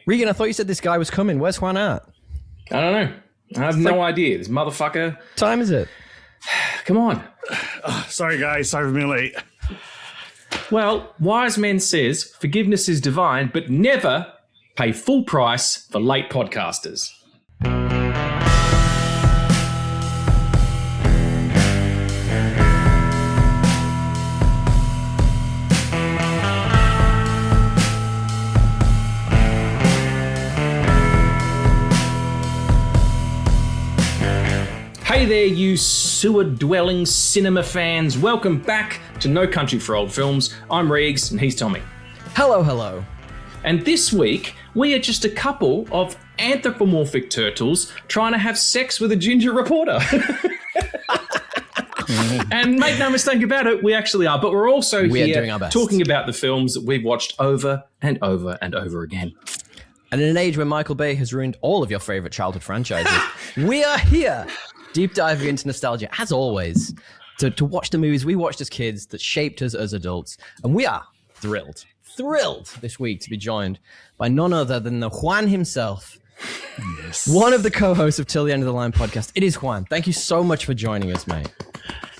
Regan, I thought you said this guy was coming. Where's Juan at? I don't know. I have no idea. This motherfucker. What time is it? Come on. Sorry, guys. Sorry for being late. Well, wise man says forgiveness is divine, but never pay full price for late podcasters. Hey there, you sewer-dwelling cinema fans. Welcome back to No Country for Old Films. I'm Regs and he's Tommy. Hello, hello. And this week, we are just a couple of anthropomorphic turtles trying to have sex with a ginger reporter. And make no mistake about it, we actually are. But we're also here talking about the films that we've watched over and over and over again. And in an age where Michael Bay has ruined all of your favorite childhood franchises, we are here, deep diving into nostalgia, as always, to watch the movies we watched as kids that shaped us as adults. And we are thrilled this week to be joined by none other than the Juan himself. Yes. One of the co-hosts of Till the End of the Line podcast. It is Juan. Thank you so much for joining us, mate.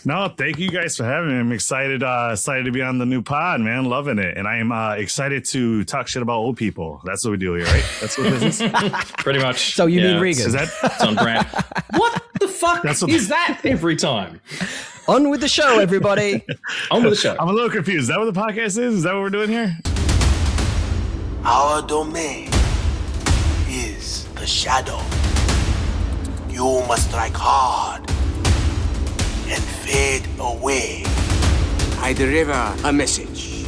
No, thank you guys for having me. I'm excited to be on the new pod, man. Loving it. And I am excited to talk shit about old people. That's what we do here, right? That's what this is? Pretty much. So you mean Regan? Is that? It's on brand. What the fuck is that every time? On with the show, everybody. On with the show. I'm a little confused. Is that what the podcast is? Is that what we're doing here? Our domain is the shadow. You must strike hard and fade away. I deliver a message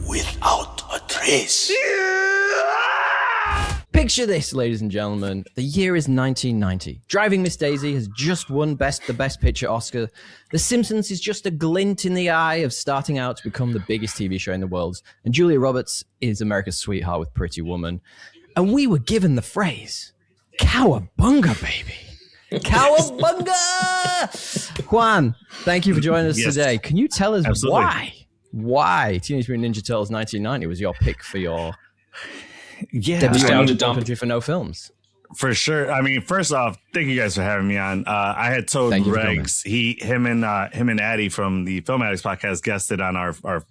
without a trace. Picture this, ladies and gentlemen. The year is 1990. Driving Miss Daisy has just won the Best Picture Oscar. The Simpsons is just a glint in the eye of starting out to become the biggest TV show in the world. And Julia Roberts is America's sweetheart with Pretty Woman. And we were given the phrase, cowabunga, baby. Cowabunga! Juan, thank you for joining us today. Can you tell us why Teenage Mutant Ninja Turtles 1990 was your pick for your debut country for no films? For sure. I mean, first off, thank you guys for having me on. I had told Regs, him and Addy from the Film Addicts podcast guested on our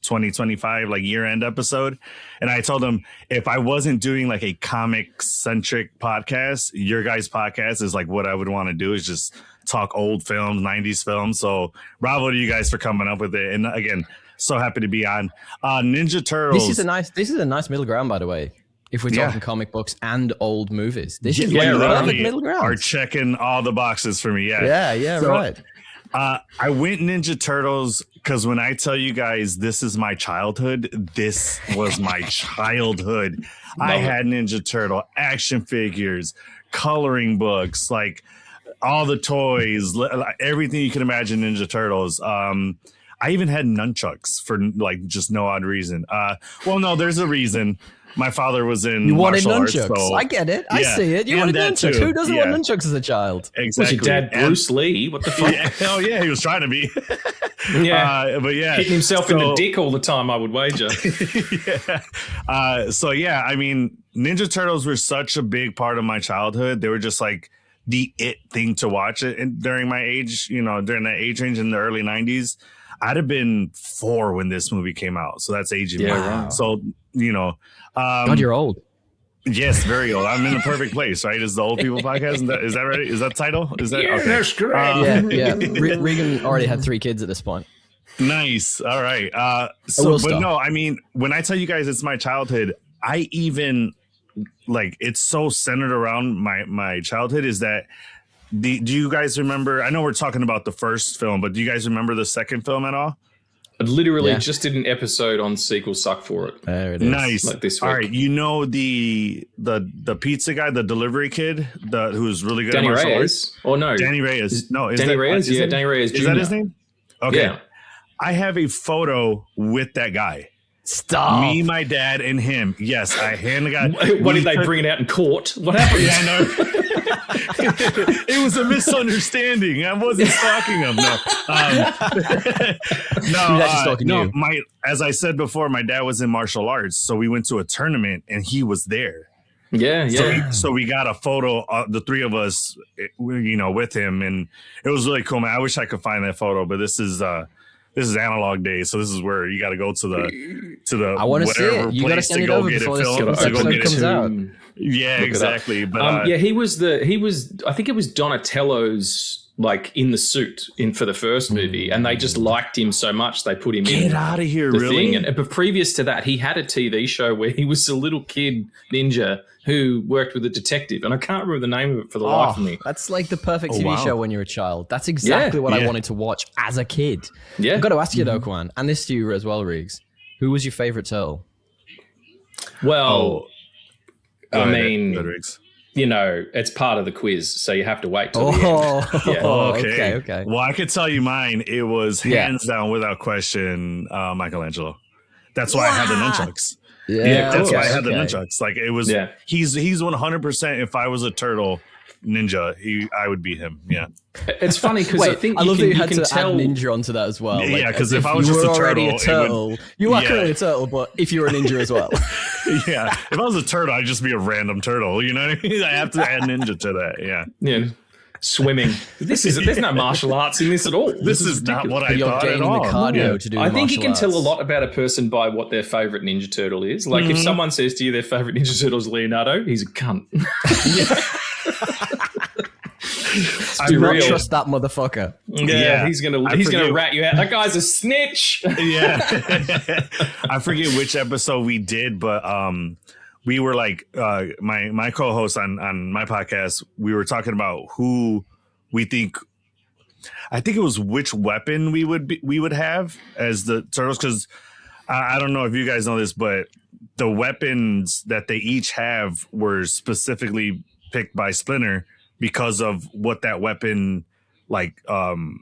2025 like year-end episode, and I told him if I wasn't doing like a comic-centric podcast, your guys' podcast is like what I would want to do, is just talk old films, 90s films. So bravo to you guys for coming up with it. And again, so happy to be on. Ninja Turtles. This is a nice middle ground, by the way. If we're talking comic books and old movies, this is perfect middle ground. Are checking all the boxes for me. Right. I went Ninja Turtles because when I tell you guys this is my childhood, this was my childhood. I had Ninja Turtle action figures, coloring books, like all the toys, everything you can imagine Ninja Turtles. I even had nunchucks for like just no odd reason. Well, no, there's a reason. My father was in martial arts. You wanted nunchucks. So, I get it. I see it. You wanted nunchucks. Too. Who doesn't want nunchucks as a child? Exactly. Was your dad Bruce Lee? What the fuck? Hell yeah, he was trying to be. But hitting himself in the dick all the time, I would wager. I mean, Ninja Turtles were such a big part of my childhood. They were just like the it thing to watch it during my age, during that age range in the early 90s. I'd have been 4 when this movie came out. So that's aging me. Wow. So, God, you're old. Yes, very old. I'm in the perfect place, right? Is the old people podcast? Is that right? Is that the title? Is that okay? That's correct. Regan already had 3 kids at this point. Nice. All right. No, I mean, when I tell you guys it's my childhood, I even like it's so centered around my childhood is that do you guys remember? I know we're talking about the first film, but do you guys remember the second film at all? I literally just did an episode on Sequel Suck for it. There it is. Nice. Like this week. All right. You know the pizza guy, the delivery kid, who's really good Danny at martial Reyes. arts? Oh, no. Danny Reyes. No, is Danny that, Reyes? Is yeah, it, Danny Reyes Jr. Is that his name? Okay. Yeah. I have a photo with that guy. Stop. Me, my dad, and him. Yes, I hand the guy. What did they bring it out in court? What happened? Yeah, I know. It was a misunderstanding. I wasn't stalking him. No, He was actually stalking you. As I said before, my dad was in martial arts, so we went to a tournament and he was there. Yeah. So we got a photo, the three of us, with him, and it was really cool, man. I wish I could find that photo, but this is analog days, so this is where you got to go to the I want to see it. You got to send it over before this episode comes out. Yeah, exactly. But he was. I think it was Donatello's in the suit for the first movie, and they just liked him so much they put him in. Get out of here, really? But previous to that, he had a TV show where he was a little kid ninja who worked with a detective, and I can't remember the name of it for the life of me. That's like the perfect TV show when you're a child. That's exactly what I wanted to watch as a kid. Yeah. I've got to ask you though, Juan, and this to you as well, Regs. Who was your favorite turtle? Well, I mean, Regs. It's part of the quiz, so you have to wait till the end. Yeah. Okay. Well, I could tell you mine. It was hands down, without question, Michelangelo. That's why I had the nunchucks. Yeah, that's why I had the nunchucks. Like it was. Yeah. He's 100%. If I was a turtle ninja, I would be him. Yeah. It's funny because I think I love that you had to tell add ninja onto that as well. Yeah, because if I was just a turtle, you are currently a turtle, but if you were a ninja as well. Yeah, if I was a turtle, I'd just be a random turtle. You know what I mean? I have to add ninja to that. Yeah. Yeah. Swimming. There's no martial arts in this at all. This is not what I thought at all. The cardio to do I think you can arts. tell a lot about a person by what their favorite Ninja Turtle is. Like if someone says to you their favorite Ninja Turtle is Leonardo, he's a cunt. Do not trust that motherfucker. Yeah, he's gonna rat you out. That guy's a snitch. Yeah. I forget which episode we did, but we were like my co-host on my podcast, we were talking about who we think, I think it was which weapon we would have as the turtles, because I don't know if you guys know this, but the weapons that they each have were specifically picked by Splinter because of what that weapon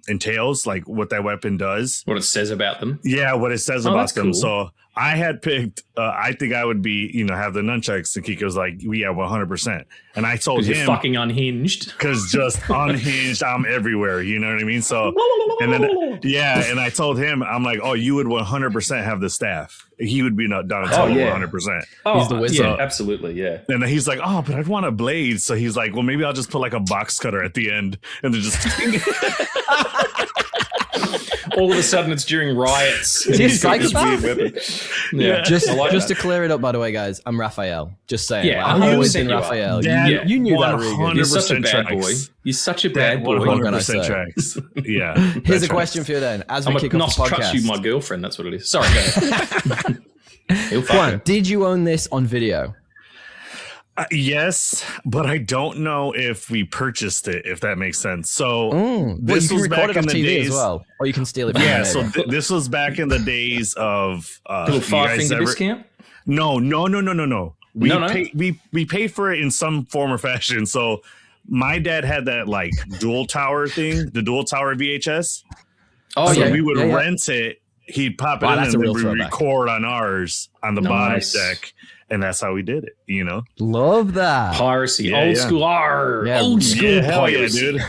entails, like what that weapon does, what it says about them. Yeah, what it says about them. Cool. So I had picked, I think I would be, have the nunchucks, and Kiko was like, we have 100%. And I told him, you're fucking unhinged. Because just unhinged, I'm everywhere. You know what I mean? So, and then, and I told him, I'm like, oh, you would 100% have the staff. He would be Donatello 100%. Oh, he's the wizard. Yeah, absolutely, yeah. And then he's like, oh, but I'd want a blade. So he's like, well, maybe I'll just put like a box cutter at the end. And then just... all of a sudden it's during riots. Is he a psychopath? Yeah. Just to clear it up, by the way, guys, I'm Raphael. Just saying. Yeah, I've always been Raphael. You knew that, Regan. You're such a bad boy. You're such a bad boy. 100% tracks. Yeah. Here's a question for you then. As we kick off the podcast. Trust you, my girlfriend. That's what it is. Sorry, go ahead. Juan, did you own this on video? Yes, but I don't know if we purchased it, if that makes sense. So this was back in the days, as well, or you can steal it. Yeah, so this was back in the days of little 5-finger discount. No. We paid for it in some form or fashion. So my dad had that like dual tower thing, the dual tower VHS. Oh, so we would rent it. He'd pop it in, and then we record on ours on the bottom deck. And that's how we did it, Love that. Piracy, old school. Old school piracy. Dude.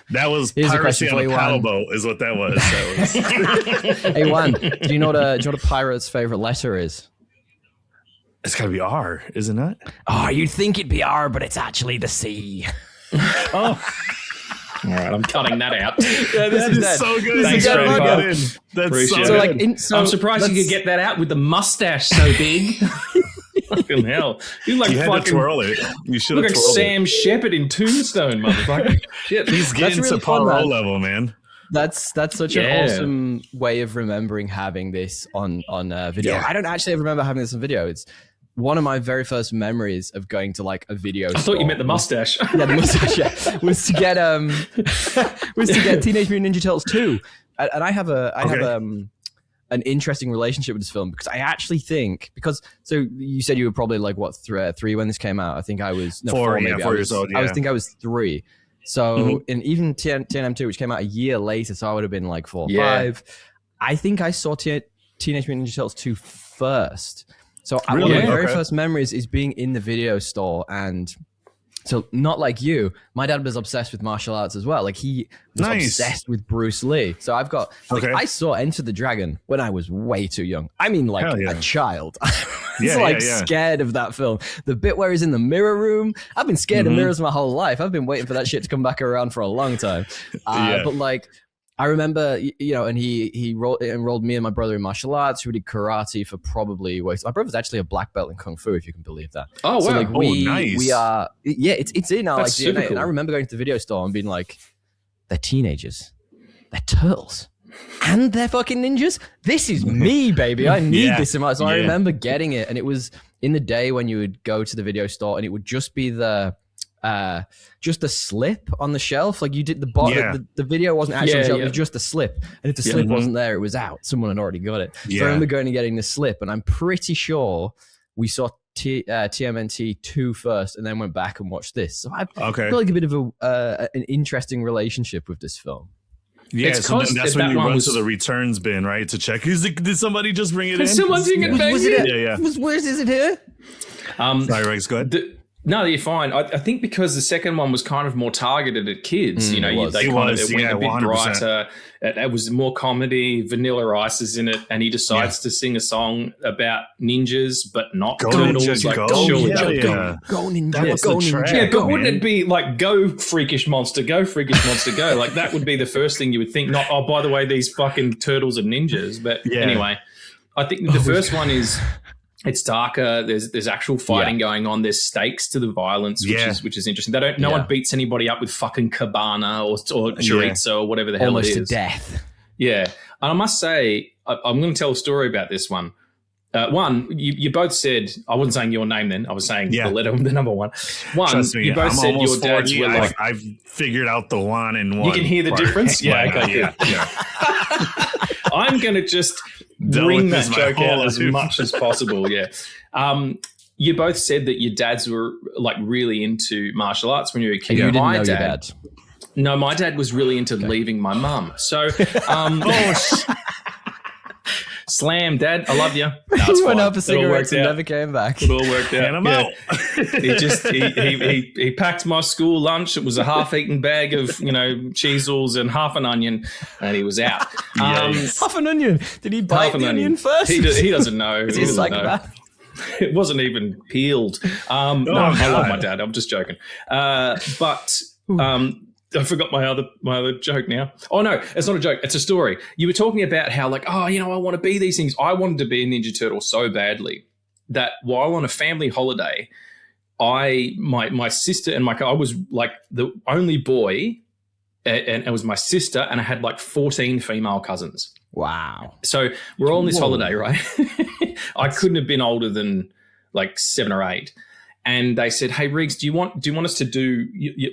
That was piracy on a paddle boat is what that was. Hey, Juan, do you know what a pirate's favorite letter is? It's got to be R, isn't it? Oh, you'd think it'd be R, but it's actually the C. Oh. All right, I'm cutting that out. Yeah, this is so good. Thanks, That's so good. I'm surprised you could get that out with the mustache so big. Fucking hell. You had to twirl it. You should have twirled it. Sam Shepard in Tombstone, motherfucker. Shit. He's getting to Poirot level, man. That's such an awesome way of remembering having this on video. Yeah. I don't actually remember having this on video. It's one of my very first memories of going to like a video store. I thought you meant the mustache. Yeah, the mustache. Was to get Teenage Mutant Ninja Turtles 2. And I have an interesting relationship with this film because I actually think so you said you were probably like what 3 when this came out. I think I was 4 maybe. 4 years old. Yeah. I think I was 3. So and even TNM2, which came out a year later, so I would have been like 4 or 5. I think I saw Teenage Mutant Ninja Turtles 2 first. So one of my very first memories is being in the video store and So not like you, my dad was obsessed with martial arts as well. Like he was obsessed with Bruce Lee. So I've got, I saw Enter the Dragon when I was way too young. I mean, like a child. Scared of that film. The bit where he's in the mirror room, I've been scared of mirrors my whole life. I've been waiting for that shit to come back around for a long time. But like, I remember, you know, and he enrolled me and my brother in martial arts. We did karate for probably. My brother's actually a black belt in kung fu, if you can believe that. Oh wow! So like nice. We are. Yeah, it's in our like DNA. Cool. And I remember going to the video store and being like, "They're teenagers, they're turtles, and they're fucking ninjas. This is me, baby. I need this in my." So I remember getting it, and it was in the day when you would go to the video store, and it would just be the slip on the shelf. Like you did the bottom, the video wasn't actually on the shelf, it was just a slip. And if the slip wasn't there, it was out. Someone had already got it. So I remember going and getting the slip, and I'm pretty sure we saw TMNT 2 first and then went back and watched this. So I've got like a bit of an interesting relationship with this film. Yeah, so that's when you run to the returns bin, right? To check. Did somebody just bring it in? Someone bring it back in? Is it here? Sorry, Regs, go ahead. No, you're fine. I think because the second one was kind of more targeted at kids. You know, it went a bit 100%. brighter. It was more comedy. Vanilla Ice is in it, and he decides to sing a song about ninjas, but not turtles. Go ninja, go ninja. Yeah, but wouldn't it be like go freakish monster, go freakish monster, go? Like that would be the first thing you would think. Not by the way, these fucking turtles are ninjas. But anyway, I think the first one is. It's darker. There's actual fighting going on. There's stakes to the violence, which is interesting. They don't. No one beats anybody up with fucking cabana or chorizo or whatever the hell it is. Almost to death. Yeah, and I must say, I'm going to tell a story about this one. One, you both said, I wasn't saying your name then. I was saying the number one. One, trust me, you both said your dads were like. I've figured out the one and one. You can hear the difference. Yeah. I'm going to just bring that joke out as much as possible. Yeah. You both said that your dads were like really into martial arts when you were a kid. You didn't know your dad. No, my dad was really into leaving my mum. So, slam, Dad. I love you. He went out for cigarettes and never came back. It all worked out. And I'm out. He packed my school lunch. It was a half-eaten bag of cheesels and half an onion, and he was out. Half an onion. Did he bite the onion first? He doesn't know. Is he a psychopath? It wasn't even peeled. I love my dad. I'm just joking. But I forgot my other joke now. Oh no, it's not a joke. It's a story. You were talking about how I want to be these things. I wanted to be a Ninja Turtle so badly that while on a family holiday, my sister and I was like the only boy, and it was my sister, and I had like 14 female cousins. Wow. So we're all on this holiday, right? I couldn't have been older than like 7 or 8. And they said, "Hey, Riggs, do you want us to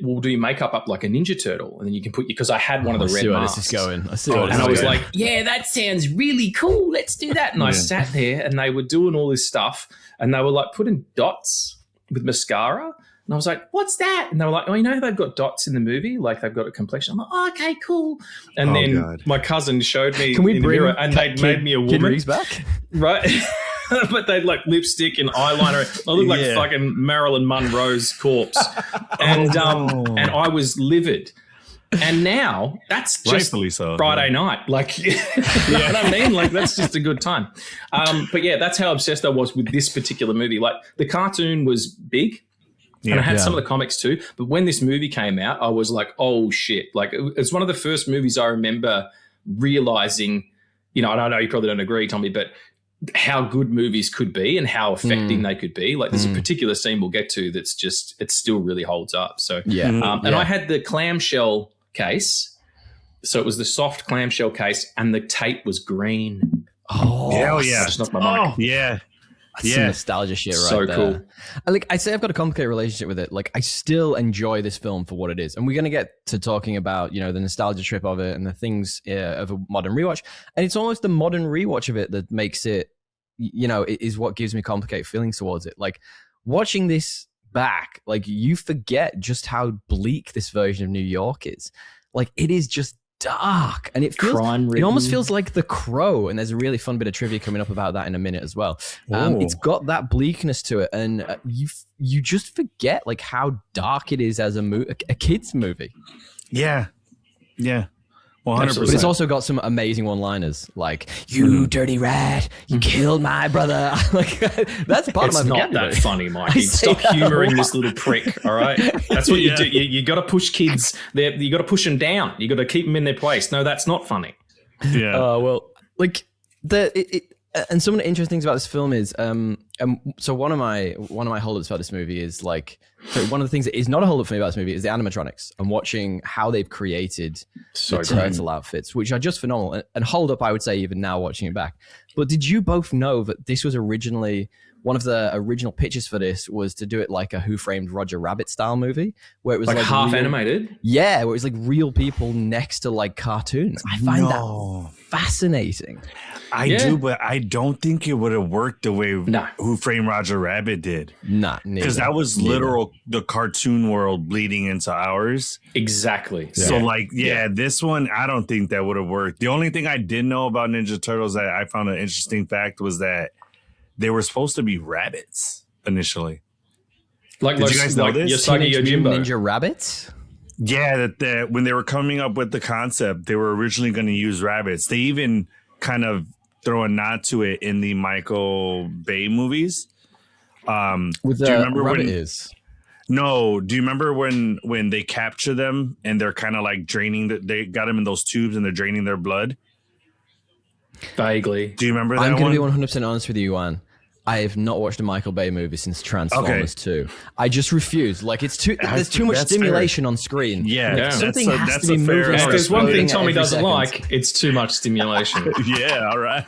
we'll do your makeup up like a Ninja Turtle, and then you can put because I had one of the red masks." This is going. I was like, "Yeah, that sounds really cool. Let's do that." And I sat there, and they were doing all this stuff, and they were like putting dots with mascara, and I was like, "What's that?" And they were like, "Oh, they've got dots in the movie, like they've got a complexion." I'm like, "Oh, okay, cool." And then my cousin showed me. Can we bring mirror, and they made me a woman. Kid Riggs back, right? But they'd like lipstick and eyeliner. I looked like fucking Marilyn Monroe's corpse. And I was livid. And now that's just Friday night. Like, you know what I mean? Like, that's just a good time. But yeah, that's how obsessed I was with this particular movie. Like, the cartoon was big. And I had some of the comics too. But when this movie came out, I was like, oh shit. Like, it's one of the first movies I remember realizing, and I know you probably don't agree, Tommy, but how good movies could be and how affecting they could be. Like there's a particular scene we'll get to that's just, it still really holds up. So, and I had the clamshell case. So it was the soft clamshell case and the tape was green. Oh, hell yeah. I just knocked my mic. Yeah. That's some nostalgia shit right there. So cool. I say I've got a complicated relationship with it. Like I still enjoy this film for what it is. And we're going to get to talking about, the nostalgia trip of it and the things of a modern rewatch. And it's almost the modern rewatch of it that makes it, is what gives me complicated feelings towards it. Like watching this back, like you forget just how bleak this version of New York is. Like it is just dark, and it Crime-ridden. almost feels like The Crow. And there's a really fun bit of trivia coming up about that in a minute as well. It's got that bleakness to it, and you just forget like how dark it is as a kids movie. Yeah. 100%. But it's also got some amazing one-liners, like "You dirty rat, you killed my brother." Like that's part It's of my not that vocabulary. funny, Mikey. Stop humoring this little prick. All right, that's what you do. You got to push kids. You got to push them down. You got to keep them in their place. No, that's not funny. Yeah. Well, like and some of the interesting things about this film is, so one of my holdups about this movie is like, so one of the things that is not a holdup for me about this movie is the animatronics and watching how they've created the turtle outfits, which are just phenomenal. And holdup, I would say, even now watching it back. But did you both know that this was originally one of the original pitches for this was to do it like a Who Framed Roger Rabbit style movie, where it was like half animated? Yeah, where it was like real people next to like cartoons. I find that fascinating. I do, but I don't think it would have worked the way Who Framed Roger Rabbit did. Nah, because that was literal the cartoon world bleeding into ours. Exactly. So this one, I don't think that would have worked. The only thing I did know about Ninja Turtles that I found an interesting fact was that they were supposed to be rabbits initially. Like, did you guys know this? Yosagi Yojimbo. Ninja Rabbits? Yeah, that when they were coming up with the concept, they were originally going to use rabbits. They even kind of throw a nod to it in the Michael Bay movies. With do you remember rabbit when? Is? No, do you remember when they capture them and they're kind of like draining? They got them in those tubes and they're draining their blood. Vaguely. Do you remember that I'm going to one? be 100% honest with you, Juan. I have not watched a Michael Bay movie since Transformers 2. I just refuse. Like there's too much stimulation on screen. Yeah, like, something has to be moving. If there's one thing Tommy doesn't second. like, it's too much stimulation. Yeah, all right.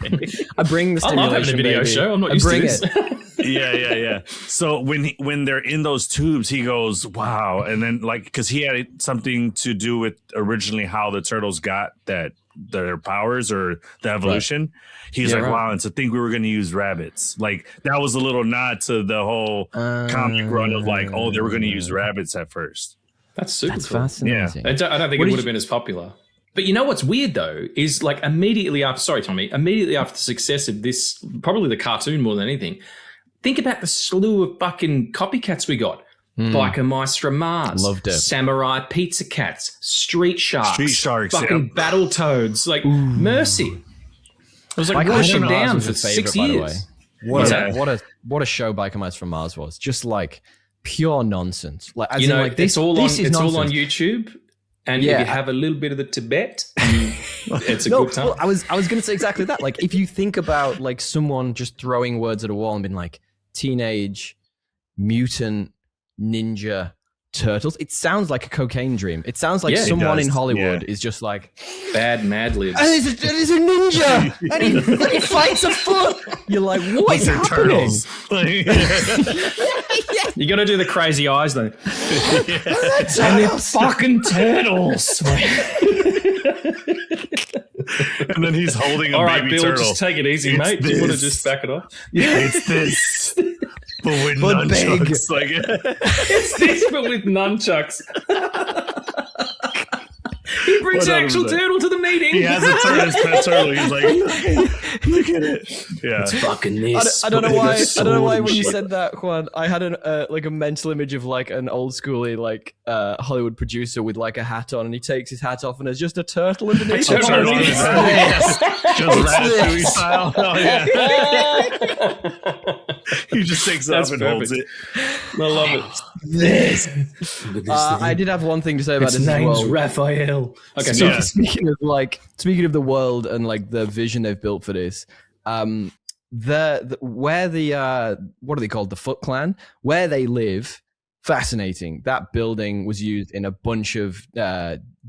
I bring the I stimulation. love having a video baby. show. I'm not I used to bring this. it. Yeah. So when they're in those tubes, he goes, "Wow!" And then like because he had something to do with originally how the turtles got their powers or the evolution. Right. He's like, wow, and to think we were going to use rabbits. Like that was a little nod to the whole comic run of like, oh, they were going to use rabbits at first. That's super cool. Fascinating. Yeah. I don't think it would have been as popular. But you know what's weird though is like immediately after the success of this, probably the cartoon more than anything, think about the slew of fucking copycats we got. Biker Mice from Mars, loved it. Samurai Pizza Cats, Street Sharks, fucking yeah. Battletoads, like Mercy. It was like washing down for 6 years. What a show Biker Mice from Mars was. Just like pure nonsense. Like as it's all on YouTube. And if you have a little bit of the Tibet, it's a good time. Well, I was going to say exactly that. Like if you think about like someone just throwing words at a wall and being like teenage mutant ninja turtles, it sounds like a cocaine dream. It sounds like someone in Hollywood is just like bad Mad Libs. And he's a ninja and he fights a foot. You're like, what is happening? You got to do the crazy eyes though. And they're fucking turtles. And then he's holding a baby Bill, turtle. just take it easy, mate. Do you want to just back it off? It's this. But with nunchucks. Like, it's this, but with nunchucks. He brings an actual turtle to the meeting. He has a turtle, his pet turtle. He's like, look at it. Yeah, it's fucking this. I don't know why. I don't know why when you said that, Juan, I had like a mental image of like an old schooly like Hollywood producer with like a hat on, and he takes his hat off, and there's just a turtle underneath. A turtle on his head. Just Ratatouille style. Oh yeah. He just takes it up and holds it. I love it. This. I did have one thing to say about this. His name's Raphael. Okay, so speaking of the world and like the vision they've built for this, where the what are they called? The Foot Clan, where they live. Fascinating. That building was used in a bunch of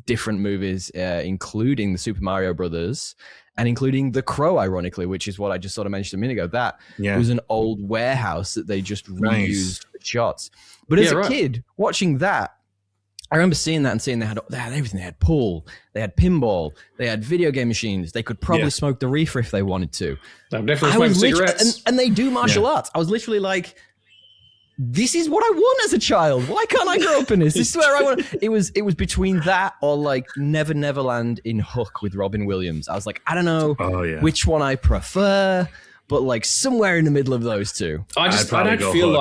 different movies, including the Super Mario Brothers and including The Crow, ironically, which is what I just sort of mentioned a minute ago. That was an old warehouse that they just reused for shots. But as a kid, watching that, I remember seeing that and seeing they had everything. They had pool, they had pinball, they had video game machines. They could probably smoke the reefer if they wanted to. Definitely smoke cigarettes. And they do martial arts. I was literally like, this is what I want as a child. Why can't I grow up in this? This is where I want. It was between that or like Never Neverland in Hook with Robin Williams. I was like, I don't know which one I prefer, but like somewhere in the middle of those two. I don't feel Hook.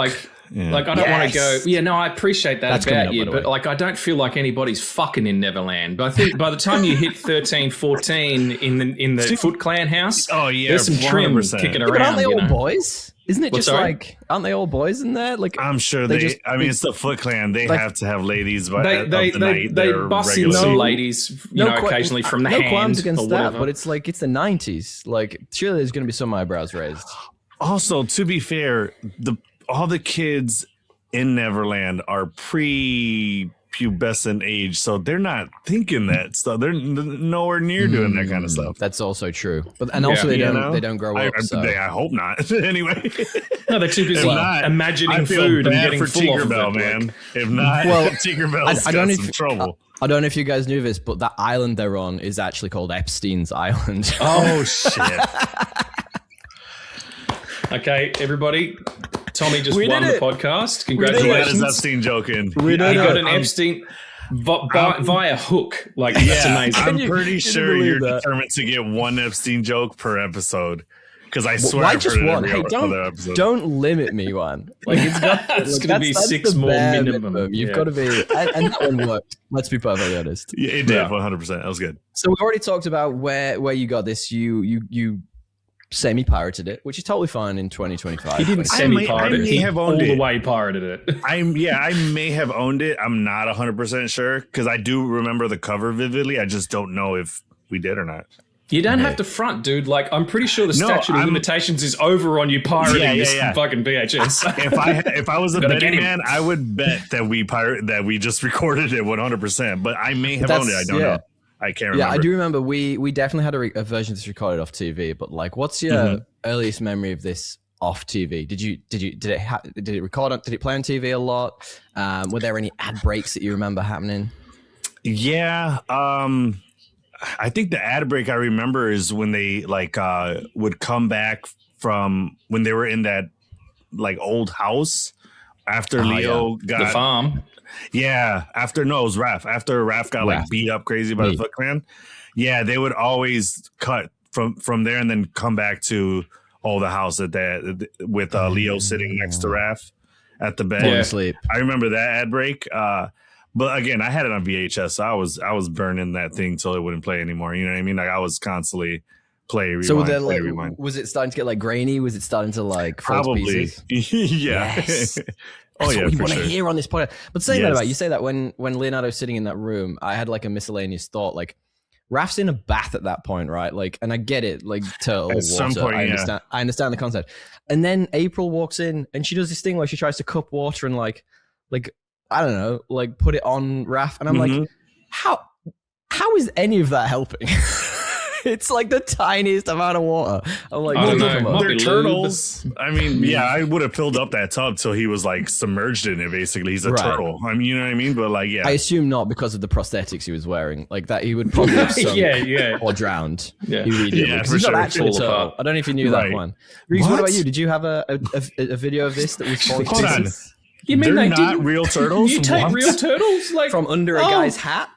Like I don't want to go. Yeah, no, I appreciate that about you, but like I don't feel like anybody's fucking in Neverland. But I think by the time you hit 13, 14 in the Foot Clan house, there's some trim 100%. Kicking around. But aren't they all boys? Isn't it just like, aren't they all boys in there? Like I'm sure it's the Foot Clan. They have to have ladies, but they bust in some ladies, occasionally from the hand. No qualms against that, but it's like it's the 90s. Like surely there's going to be some eyebrows raised. Also, to be fair, all the kids in Neverland are pre-pubescent age, so they're not thinking that stuff. They're nowhere near doing that kind of stuff. That's also true. But also they don't grow up. I hope not. Anyway, no, they're too busy imagining food and getting full of it, man. If not, Tinkerbell's got some trouble. I don't know if you guys knew this, but that island they're on is actually called Epstein's Island. Oh shit! Okay, everybody. Tommy just won the podcast. Congratulations. Epstein joking. He got an Epstein via Hook. Like, that's amazing. I'm pretty sure you're determined to get one Epstein joke per episode. Because I swear I've heard it every other episode. Don't limit me, Juan. Like it's going to be 6 more minimum. You've got to be, and that one worked. Let's be perfectly honest. Yeah, it did 100%. That was good. So we've already talked about where you got this. You semi-pirated it, which is totally fine in 2025. He didn't semi-pirate it. He have owned all it. The way pirated it. I may have owned it. I'm not 100% sure because I do remember the cover vividly. I just don't know if we did or not. You don't have to front, dude. Like, I'm pretty sure the statute of limitations is over on you pirating this fucking VHS. If I was a betting man, I would bet that we just recorded it 100%. But I may have owned it. I don't know. I can't remember. Yeah, I do remember we definitely had a version of this recorded off TV. But like, what's your earliest memory of this off TV? Did it record? Did it play on TV a lot? Were there any ad breaks that you remember happening? Yeah, I think the ad break I remember is when they would come back from when they were in that like old house after Leo got the farm. Yeah, it was Raph. After Raph got like beat up crazy by the Foot Clan. Yeah, they would always cut from there and then come back to the house with Leo sitting next to Raph at the bed. Asleep. I remember that ad break. But again, I had it on VHS, so I was burning that thing till it wouldn't play anymore. You know what I mean? Like I was constantly play, rewind, rewind. Was it starting to get like grainy? Was it starting to like fall to pieces? Yeah. Yes. That's what we want to hear on this podcast. But saying that about you say that when Leonardo's sitting in that room, I had like a miscellaneous thought. Like Raph's in a bath at that point, right? Like, and I get it, like turtle water. Some point, I understand the concept. And then April walks in and she does this thing where she tries to cup water and like I don't know, like put it on Raph, and I'm like, how is any of that helping? It's like the tiniest amount of water. I'm like, they're turtles. I mean, I would have filled up that tub till he was like submerged in it. Basically, he's a turtle. I mean, you know what I mean? But like, I assume not because of the prosthetics he was wearing. Like that, he would probably have sunk or drowned. Yeah, he's not actually a turtle. I don't know if you knew that one. Reese, what about you? Did you have a video of this that was falling to pieces? You mean they're not real turtles? You take real turtles like from under a guy's hat?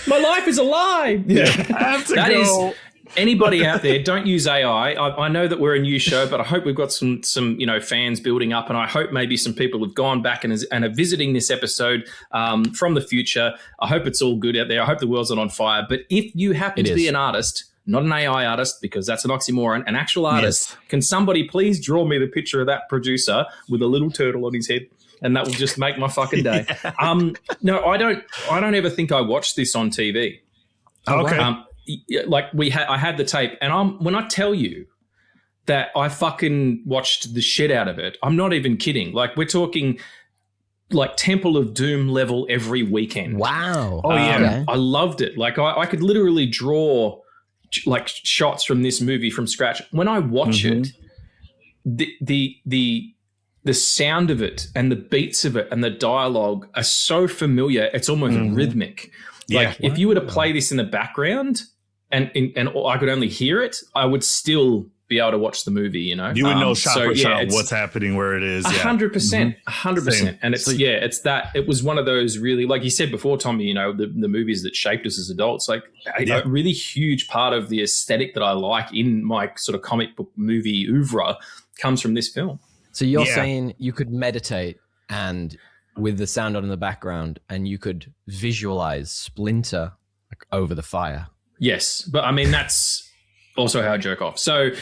My life is a lie. Yeah, I have to go. Anybody out there, don't use AI. I know that we're a new show, but I hope we've got some fans building up, and I hope maybe some people have gone back and are visiting this episode from the future. I hope it's all good out there. I hope the world's not on fire. But if you happen to be an artist, not an AI artist, because that's an oxymoron, an actual artist, can somebody please draw me the picture of that producer with a little turtle on his head? And that will just make my fucking day. No, I don't ever think I watched this on TV. Okay. I had the tape, and when I tell you that I fucking watched the shit out of it, I'm not even kidding. Like we're talking like Temple of Doom level every weekend. Wow. I loved it. Like I could literally draw like shots from this movie from scratch. When I watch it, the sound of it and the beats of it and the dialogue are so familiar, it's almost rhythmic. Like if you were to play this in the background and I could only hear it, I would still be able to watch the movie, you know. You would know shot for shot it's what's happening where it is. 100%, 100%. And it's it was one of those really, like you said before, Tommy, you know, the movies that shaped us as adults, like a really huge part of the aesthetic that I like in my sort of comic book movie oeuvre comes from this film. So you're saying you could meditate and with the sound on in the background and you could visualize Splinter over the fire. Yes, but I mean, that's also how I jerk off. So,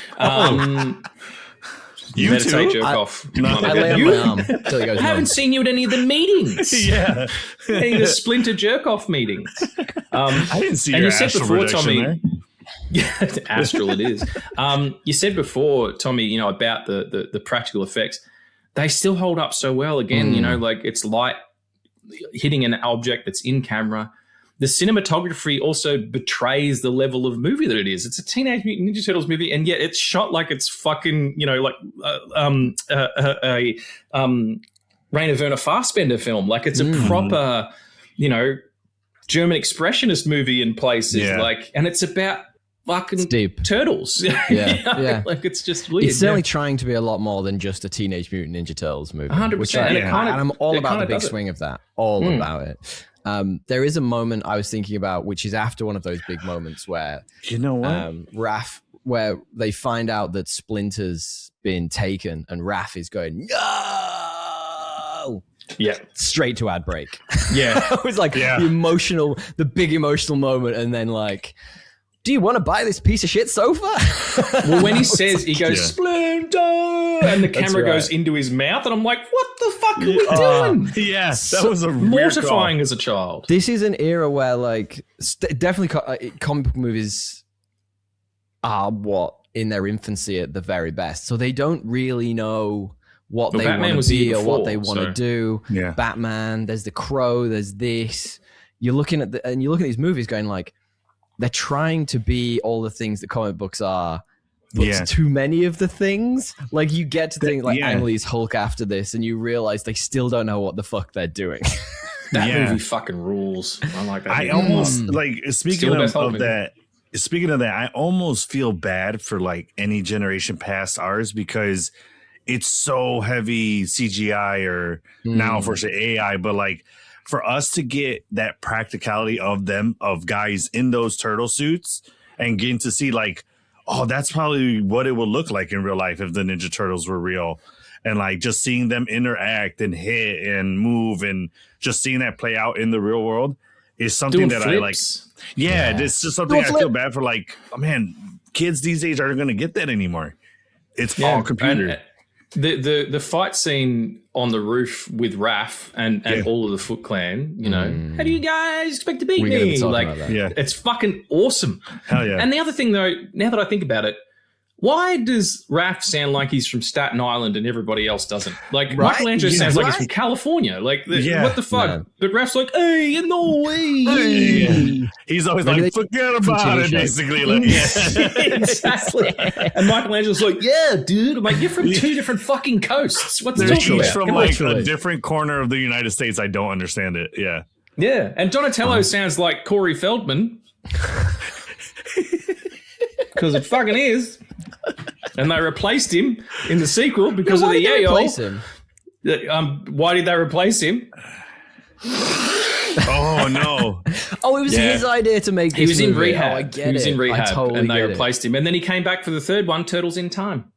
you meditate, too? jerk off. I lay on my arm till he goes I haven't seen you at any of the meetings. Any of the Splinter jerk off meetings. I didn't see and your you said astral before, projection Tommy. Yeah, astral it is. You said before, Tommy, you know, about the practical effects. They still hold up so well. Again, you know, like it's light hitting an object that's in camera. The cinematography also betrays the level of movie that it is. It's a Teenage Mutant Ninja Turtles movie, and yet it's shot like it's fucking, you know, like a Rainer Werner Fassbender film. Like it's a proper, you know, German expressionist movie in places. Like, and it's about fucking turtles. Yeah. Like it's just weird. It's certainly trying to be a lot more than just a Teenage Mutant Ninja Turtles movie. 100%. And I'm all about the big swing of that. All about it. There is a moment I was thinking about, which is after one of those big moments where, you know what, Raph, where they find out that Splinter's been taken, and Raph is going, no, straight to ad break. It was like the big emotional moment, and then like, do you want to buy this piece of shit sofa? Well, when he says, he goes, Splinter, and the camera goes into his mouth, and I'm like, what the fuck are we doing? Yes, that was a mortifying as a child. This is an era where, like, definitely comic book movies are in their infancy at the very best. So they don't really know what they want to be or what they want to do. Yeah. Batman, there's The Crow, there's this. You're looking at these movies going like, they're trying to be all the things that comic books are, but it's too many of the things. Like you get to think like Ang Lee's Hulk after this, and you realize they still don't know what the fuck they're doing. That movie fucking rules. I like that. I almost like speaking of that. Speaking of that, I almost feel bad for like any generation past ours because it's so heavy CGI or now for AI, but like. For us to get that practicality of guys in those turtle suits and getting to see like, oh, that's probably what it would look like in real life if the Ninja Turtles were real. And like just seeing them interact and hit and move and just seeing that play out in the real world is something doing that flips. I like. Yeah, it's just something I feel bad for. Like, oh man, kids these days aren't going to get that anymore. It's all computer. The fight scene on the roof with Raph and all of the Foot Clan, you know, how do you guys expect to beat me? Like, it's fucking awesome. Hell yeah. And the other thing, though, now that I think about it, why does Raph sound like he's from Staten Island and everybody else doesn't? Like, Michelangelo sounds like he's from California. Like, what the fuck? No. But Raph's like, hey, no way. Hey. He's always like, forget about it, basically. Like, exactly. And Michelangelo's like, yeah, dude. I'm like, you're from two different fucking coasts. What's the talking about? He's from like a different corner of the United States. I don't understand it. Yeah. Yeah. And Donatello sounds like Corey Feldman. Because it fucking is. And they replaced him in the sequel because of the yayo. Why did they replace him? Oh no! Oh, it was his idea to make. He was in rehab. Oh, I get he was in rehab, and they replaced him. And then he came back for the third one, Turtles in Time.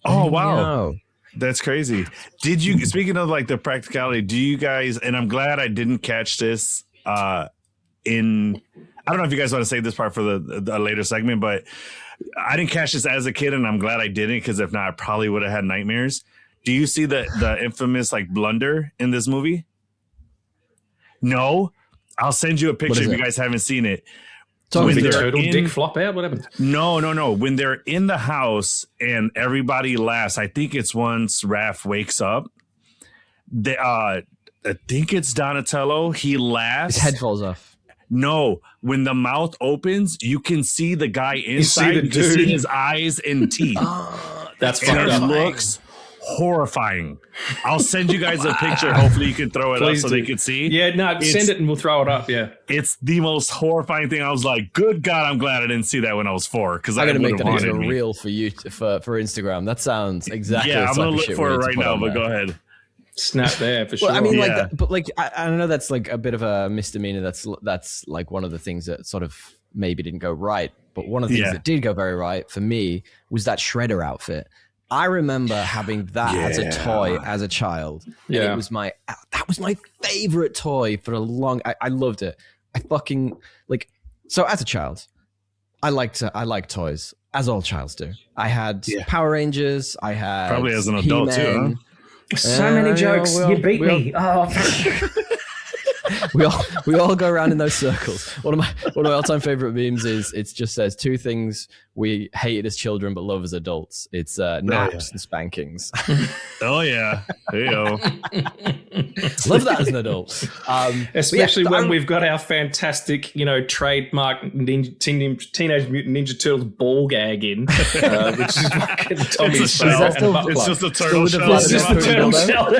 Oh wow, that's crazy. Did you? Speaking of like the practicality, do you guys? And I'm glad I didn't catch this. I don't know if you guys want to save this part for the later segment, but. I didn't catch this as a kid, and I'm glad I didn't, because if not, I probably would have had nightmares. Do you see the infamous like blunder in this movie? No? I'll send you a picture if you guys haven't seen it. When the turtle dick flop out? What happened? No. When they're in the house and everybody laughs, I think it's once Raph wakes up. I think it's Donatello. He laughs. His head falls off. No, when the mouth opens, you can see the guy inside. You can see his eyes and teeth. That's fucked up. It looks horrifying. I'll send you guys a picture. Hopefully you can throw it Please up so do. they can see. Yeah, no, send it and we'll throw it up. Yeah. It's the most horrifying thing. I was like, good God, I'm glad I didn't see that when I was 4. Because I'm I going to make would that have into a wanted me. reel for you for Instagram. That sounds exactly Yeah, the I'm type going of to look shit for we it need to right put now, on but there. go ahead. Snap there for sure. Well, I mean, Yeah. like, but like, I know that's like a bit of a misdemeanor. That's like one of the things that sort of maybe didn't go right. But one of the things that did go very right for me was that Shredder outfit. I remember having that as a toy as a child. Yeah. And that was my favorite toy for a long. I loved it. I fucking like. So as a child, I liked toys, as all childs do. I had Power Rangers. I had Probably as an adult too, huh? He-Man. So many jokes. we all- You beat we all- me. Oh, we all go around in those circles. One of my all-time favorite memes is it just says 2 things we hated as children but love as adults. It's naps and spankings. Oh, yeah. Hey-o. Love that as an adult. especially when we've got our fantastic, trademark Teenage Mutant Ninja Turtles ball gag in, which is fucking Tommy's It's a shell. shell. And a butt It's plug. just a turtle Still shell. with It's just the turtle turtle shell.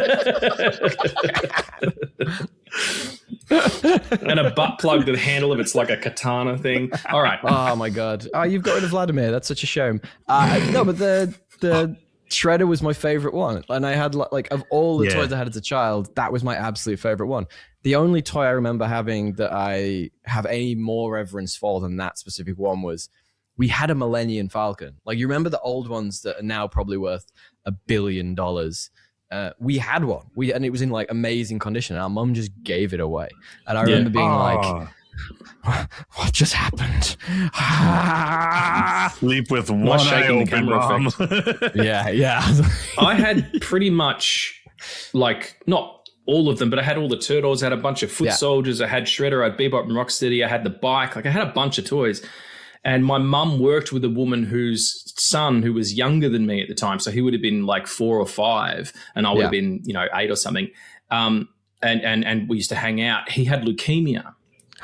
And a butt plug, the handle of it's like a katana thing. All right. Oh my god! Oh, you've got rid of Vladimir. That's such a shame. No, but the Shredder was my favorite one, and I had like of all the toys I had as a child, that was my absolute favorite one. The only toy I remember having that I have any more reverence for than that specific one was we had a Millennium Falcon. Like, you remember the old ones that are now probably worth $1 billion. We had one, and it was in like amazing condition. And our mum just gave it away, and I remember being like, "What just happened?" Sleep with one eye shaking the open, camera Mom. yeah. I had pretty much, like, not all of them, but I had all the Turtles. I had a bunch of Foot Soldiers. I had Shredder. I had Bebop and Rocksteady. I had the bike. Like, I had a bunch of toys. And my mum worked with a woman whose son, who was younger than me at the time, so he would have been like 4 or 5, and I would have been, 8 or something. And we used to hang out. He had leukemia.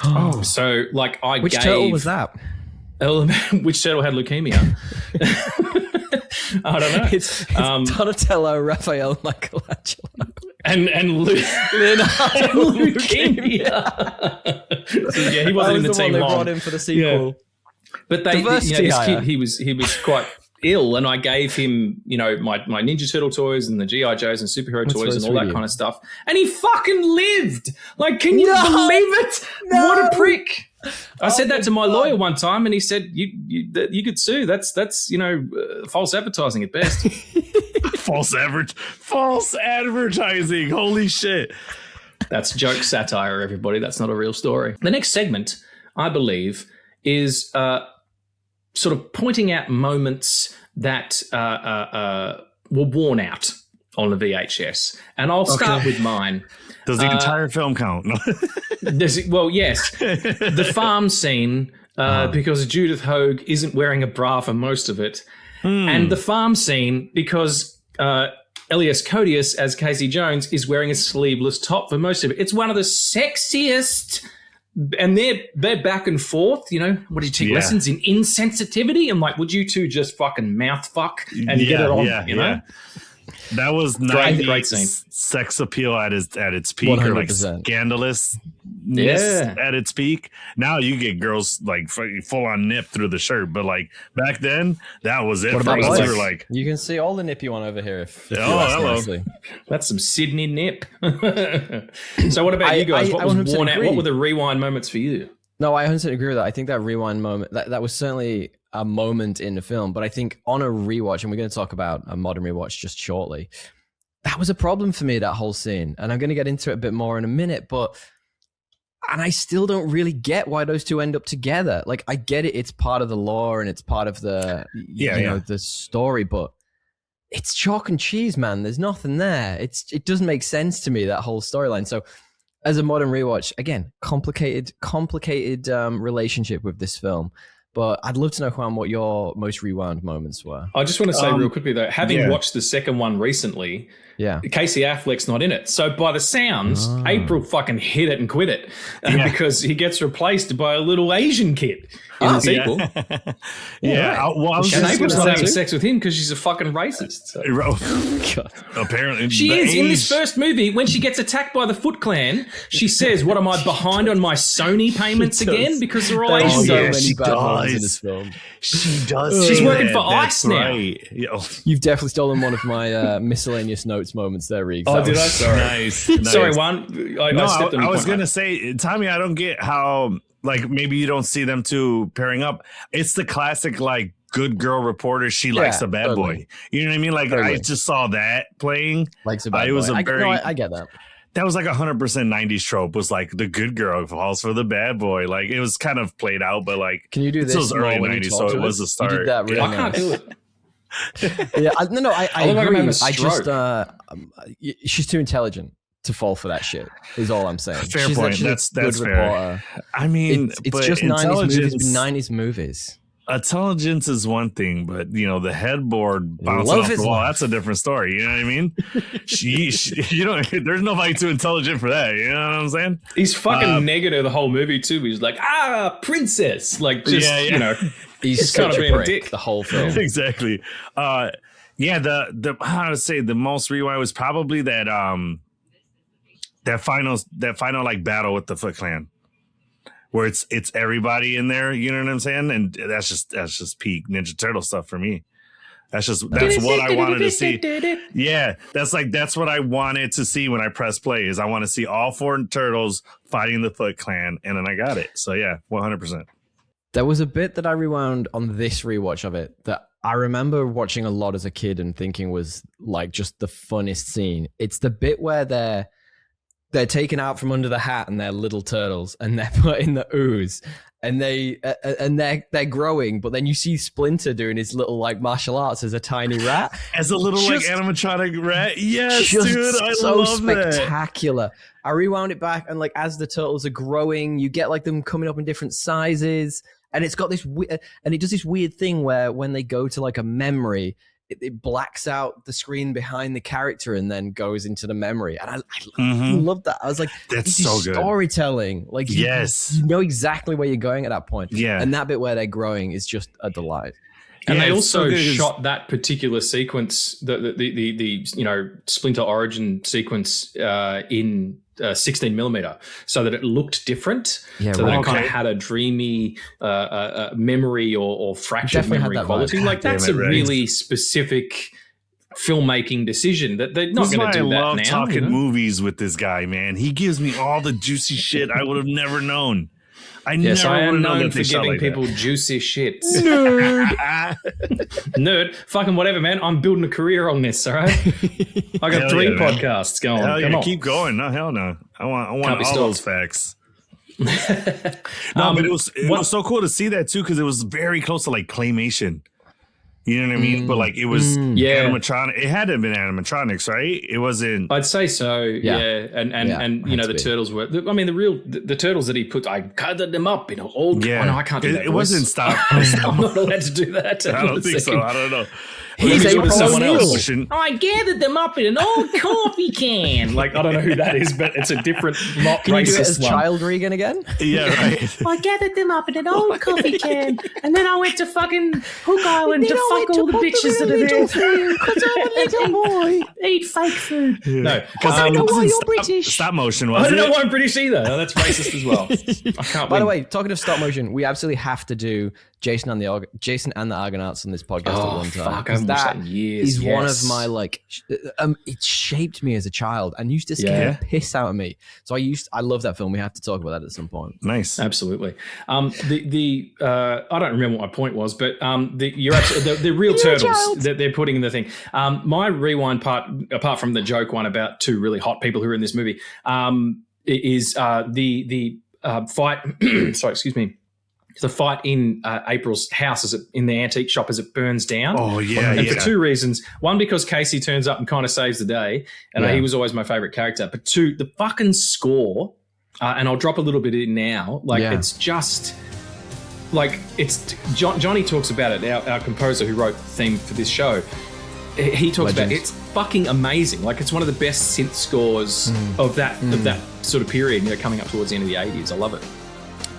Oh, So, like, which turtle was that? Which turtle had leukemia? I don't know. It's Donatello, Raphael, Michelangelo, and Leonardo leukemia. So, yeah, he wasn't in the team they long. brought in for the sequel. But this kid, he was quite ill, and I gave him, my Ninja Turtle toys and the G.I. Joes and superhero toys and all that kind of stuff. And he fucking lived. Like, can you believe it? No. What a prick. I said that to my lawyer one time, and he said, you could sue. That's false advertising at best. False advertising. Holy shit. That's joke satire, everybody. That's not a real story. The next segment, I believe, is sort of pointing out moments that were worn out on the VHS. And I'll start with mine. Does the entire film count? No. Well, yes. The farm scene, because Judith Hogue isn't wearing a bra for most of it. And the farm scene, because Elias Codius, as Casey Jones, is wearing a sleeveless top for most of it. It's one of the sexiest... And they're back and forth, what did you take lessons in insensitivity? I'm like, would you two just fucking mouth fuck and get it on, know? That was Great 90s sex appeal at its peak, 100%. or like scandalousness at its peak. Now you get girls like full on nip through the shirt, but like back then, that was it. What about for us. boys? We were like, You can see all the nip you want over here. If you Oh, ask hello. nicely. That's some Sydney nip. So what about you guys? What I was 100% worn out? agree. What were the rewind moments for you? No, I 100% agree with that. I think that rewind moment, that was certainly a moment in the film. But I think on a rewatch, and we're going to talk about a modern rewatch just shortly, that was a problem for me, that whole scene. And I'm going to get into it a bit more in a minute. And I still don't really get why those two end up together. Like, I get it. It's part of the lore and it's part of the, the story. But it's chalk and cheese, man. There's nothing there. It doesn't make sense to me, that whole storyline. So as a modern rewatch, again, complicated relationship with this film. But I'd love to know, Juan, what your most rewound moments were. I just want to say real quickly, though, having watched the second one recently, Casey Affleck's not in it. So by the sounds, April fucking hit it and quit it because he gets replaced by a little Asian kid in the sequel. Well, I was And just April's gonna not having say, sex with him because she's a fucking racist. So. apparently She the is in this age- first movie when she gets attacked by the Foot Clan. She says, "What am I behind on my Sony payments again because they're all Asian?" so yeah, many she bad moments in does. this film. She does. She's say working that. for That's ICE now. right. Yeah. You've definitely stolen one of my miscellaneous notes moments there, Reeks. Oh, That did was I? Sorry. Nice. Sorry, Juan. No, I stepped on I your was point, gonna mate. say, Tommy, I don't get how like maybe you don't see them two pairing up. It's the classic like good girl reporter. She likes a bad boy. You know what I mean? Like I just saw that playing. Likes a bad it was boy. a very. I get that. That was like 100% 90s trope. Was like the good girl falls for the bad boy. Like it was kind of played out, but like Can you do this? It was early more when you 90s, talk so to it was us? the start. You did that really I can't nice. do it. Yeah, I look like I'm agree. having a I just, stroke. she's too intelligent to fall for that shit. Is all I'm saying. Fair she's point. actually a That's good fair. reporter. I mean, It's but just 90s movies. intelligence- 90s movies. Intelligence is one thing, but you know the headboard bouncing Love off is the wall. life. That's a different story. You know what I mean? she you know, there's nobody too intelligent for that. You know what I'm saying? He's fucking negative the whole movie too. He's like, princess. Like, just, you know, He's kind such of a being a prick dick. the whole film. Exactly. The how to say the most rewind was probably that final like battle with the Foot Clan, where it's everybody in there. You know what I'm saying? And that's just peak Ninja Turtle stuff for me. That's what I wanted to see. Yeah, that's what I wanted to see when I press play. Is I want to see all four turtles fighting the Foot Clan, and then I got it. So yeah, 100%. There was a bit that I rewound on this rewatch of it that I remember watching a lot as a kid and thinking was like just the funnest scene. It's the bit where they're taken out from under the hat and they're little turtles and they're put in the ooze and they're growing, but then you see Splinter doing his little like martial arts as a tiny rat, As a little Just- like animatronic rat. Yes, just dude, I so love that. spectacular. I rewound it back and like as the turtles are growing, you get like them coming up in different sizes, and it's got this and it does this weird thing where when they go to like a memory, it blacks out the screen behind the character and then goes into the memory. And I love that. I was like, That's this is so good. storytelling. Like, Yes. you know exactly where you're going at that point. Yeah. And that bit where they're growing is just a delight. And Yeah, they it's so also good. shot that particular sequence, the you know, Splinter origin sequence in 16 millimeter, so that it looked different. Yeah, so that right. it kind Okay. of had a dreamy memory or fractured Definitely had memory that quality. vibe. Like that's Damn a it, Regs. really specific filmmaking decision that they're not This is going why to do I that love now. talking you know? movies with this guy, man. He gives me all the juicy shit I would have never known. Yes, I never am would have known known that for they shot giving like people juicy shits. that. Nerd, fucking whatever, man. I'm building a career on this. All right, I got Hell 3 yeah, man. podcasts going. Hell Come yeah, on. keep going. No, hell no. I want Can't be all stopped. those facts. No, but it was so cool to see that too, because it was very close to like claymation. You know what I mean? But like it was Yeah. animatronic. It had to have been animatronics, right? It wasn't. I'd say so, yeah. And you know, the to be. turtles were. I mean, the turtles that he put, I colored them up in old. Yeah, Oh, no, I can't do that. It wasn't stop. I'm not allowed to do that. I don't think so. I don't know. He's Let me a do it to someone O'Neill. else. I gathered them up in an old coffee can. Like, I don't know who that is, but it's a different, not Can you do it racist as one. Child Regan again? Yeah, right. I gathered them up in an old coffee can, and then I went to fucking Hook Island to fuck all the bitches that are there. Because I'm a little boy. Eat fake food. No, Because I know why you're British. Stop motion, I was don't it? know why I'm British either. No, that's racist as well. I can't. By the win. way, talking of stop motion, we absolutely have to do Jason and the Argonauts on this podcast at one time. Fuck, I 'cause haven't watched that in years. is one of Yes. my like. It shaped me as a child and used to scare the piss out of me. So I love that film. We have to talk about that at some point. Nice. Absolutely. I don't remember what my point was, but the real turtles that they're putting in the thing. My rewind part, apart from the joke one about 2 really hot people who are in this movie, is the fight. Sorry, excuse me. The fight in April's house in the antique shop as it burns down. Oh, yeah, And yeah. for 2 reasons. One, because Casey turns up and kind of saves the day, and he was always my favorite character. But 2, the fucking score, and I'll drop a little bit in now. Like it's just like it's Johnny talks about it. Our composer who wrote the theme for this show, he talks about it's fucking amazing. Like it's one of the best synth scores of that sort of period. You know, coming up towards the end of the 80s. I love it.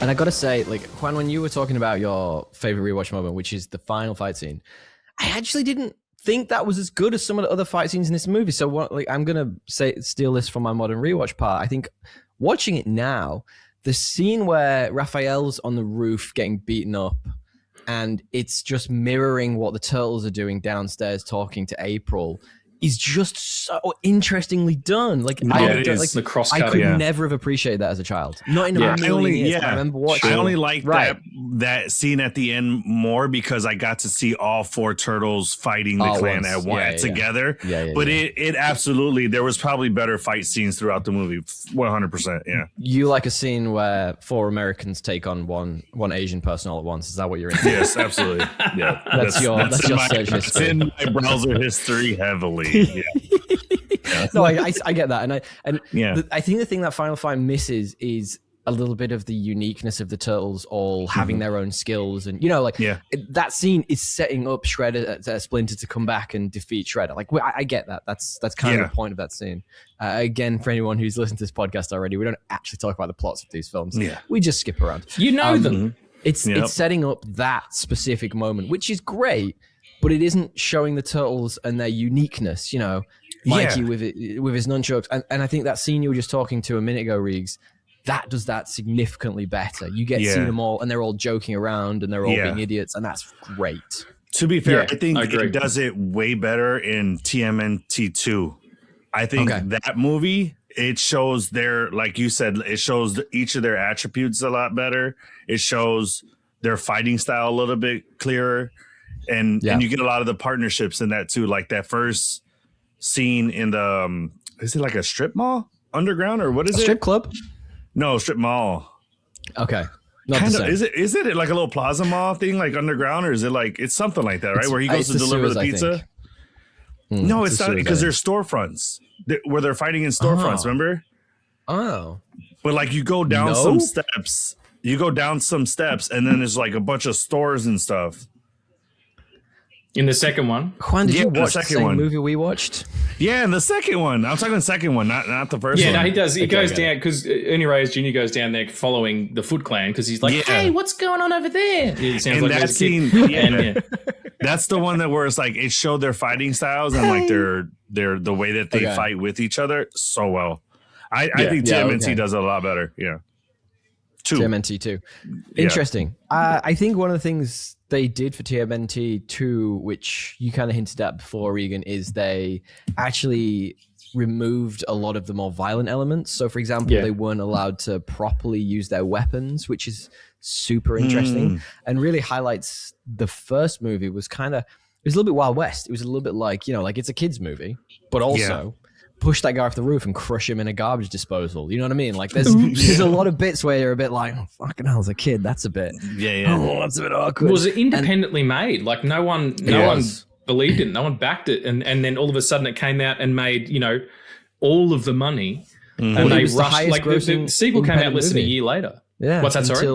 And I gotta say, like, Juan, when you were talking about your favorite rewatch moment, which is the final fight scene, I actually didn't think that was as good as some of the other fight scenes in this movie. So what, like, I'm gonna steal this from my modern rewatch part. I think watching it now, the scene where Raphael's on the roof getting beaten up, and it's just mirroring what the turtles are doing downstairs talking to April, is just so interestingly done. Like, the cross I could never have appreciated that as a child. Not in a million years. I remember watching. I only like that scene at the end more because I got to see all 4 turtles fighting the clan at once together. But it absolutely, there was probably better fight scenes throughout the movie. 100%. Yeah. You like a scene where 4 Americans take on one Asian person all at once? Is that what you're into? Yes, absolutely. Yeah. That's your search history. It's in my browser history heavily. Yeah. No, I get that, I think the thing that Final Fight misses is a little bit of the uniqueness of the turtles all having their own skills, and that scene is setting up Shredder, Splinter to come back and defeat Shredder. Like, I get that. That's kind of the point of that scene. Again, for anyone who's listened to this podcast already, we don't actually talk about the plots of these films. Yeah. We just skip around. You know them. It's setting up that specific moment, which is great. But it isn't showing the turtles and their uniqueness, Mikey with his nunchucks. And I think that scene you were just talking to a minute ago, Regs, that does that significantly better. You get seeing them all, and they're all joking around, and they're all being idiots, and that's great. To be fair, I think it does it way better in TMNT 2. I think that movie, it shows like you said, it shows each of their attributes a lot better. It shows their fighting style a little bit clearer. And you get a lot of the partnerships in that too, like that first scene in the is it like a strip mall underground, or what is it? Strip club? No, strip mall. Okay, kind of. Is it like a little plaza mall thing, like underground, or is it like it's something like that, right? Where he goes to deliver the pizza. No, it's not, because there's storefronts where they're fighting in storefronts. Remember? Oh, but like you go down some steps. You go down some steps, and then there's like a bunch of stores and stuff. In the second one? Juan, did you watch the same movie we watched? Yeah, in the second one. I'm talking the second one, not the first one. Yeah, no, he does. He goes down because Ernie Reyes Jr. goes down there following the Foot Clan because he's like, hey, what's going on over there? He sounds like that scene. That's the one where it's like it showed their fighting styles and like their the way that they fight with each other so well. I think TMNT does it a lot better. Yeah. TMNT 2. Interesting. I think one of the things they did for TMNT 2, which you kind of hinted at before, Regan, is they actually removed a lot of the more violent elements. So, for example, they weren't allowed to properly use their weapons, which is super interesting and really highlights the first movie was it was a little bit Wild West. It was a little bit like, like it's a kid's movie, but also push that guy off the roof and crush him in a garbage disposal. You know what I mean? Like there's a lot of bits where you're a bit like, oh, fucking hell, as a kid, that's a bit, oh, that's a bit awkward. Was it independently made? Like no one believed it, no one backed it, and then all of a sudden it came out and made all of the money, and they rushed. Like the sequel came out less than a year later. Yeah, what's that? Sorry,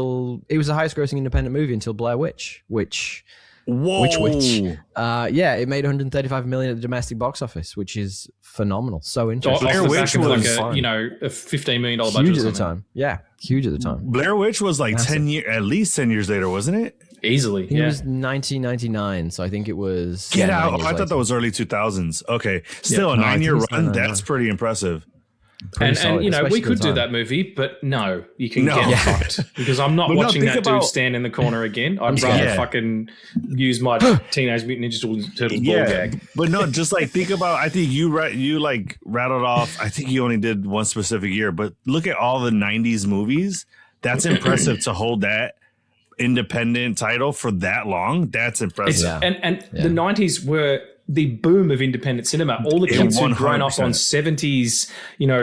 it was the highest grossing independent movie until Blair Witch, which. Whoa. It made 135 million at the domestic box office, which is phenomenal. So interesting. Blair Witch was like a $15 million budget. Huge at the time. Yeah, huge at the time. Blair Witch was like 10 years, at least 10 years later, wasn't it? Easily. It was 1999, so I think it was. Get out! I thought that was early 2000s. Okay, still a 9-year run. That's pretty impressive. And we could do that movie, but no, you can get fucked because I'm not watching that dude stand in the corner again. I'd rather fucking use my Teenage Mutant Ninja Turtles ball gag. But no, just like think about. I think you like rattled off. I think you only did one specific year, but look at all the '90s movies. That's impressive to hold that independent title for that long. That's impressive. And the '90s were the boom of independent cinema. All the kids who'd grown up on 70s,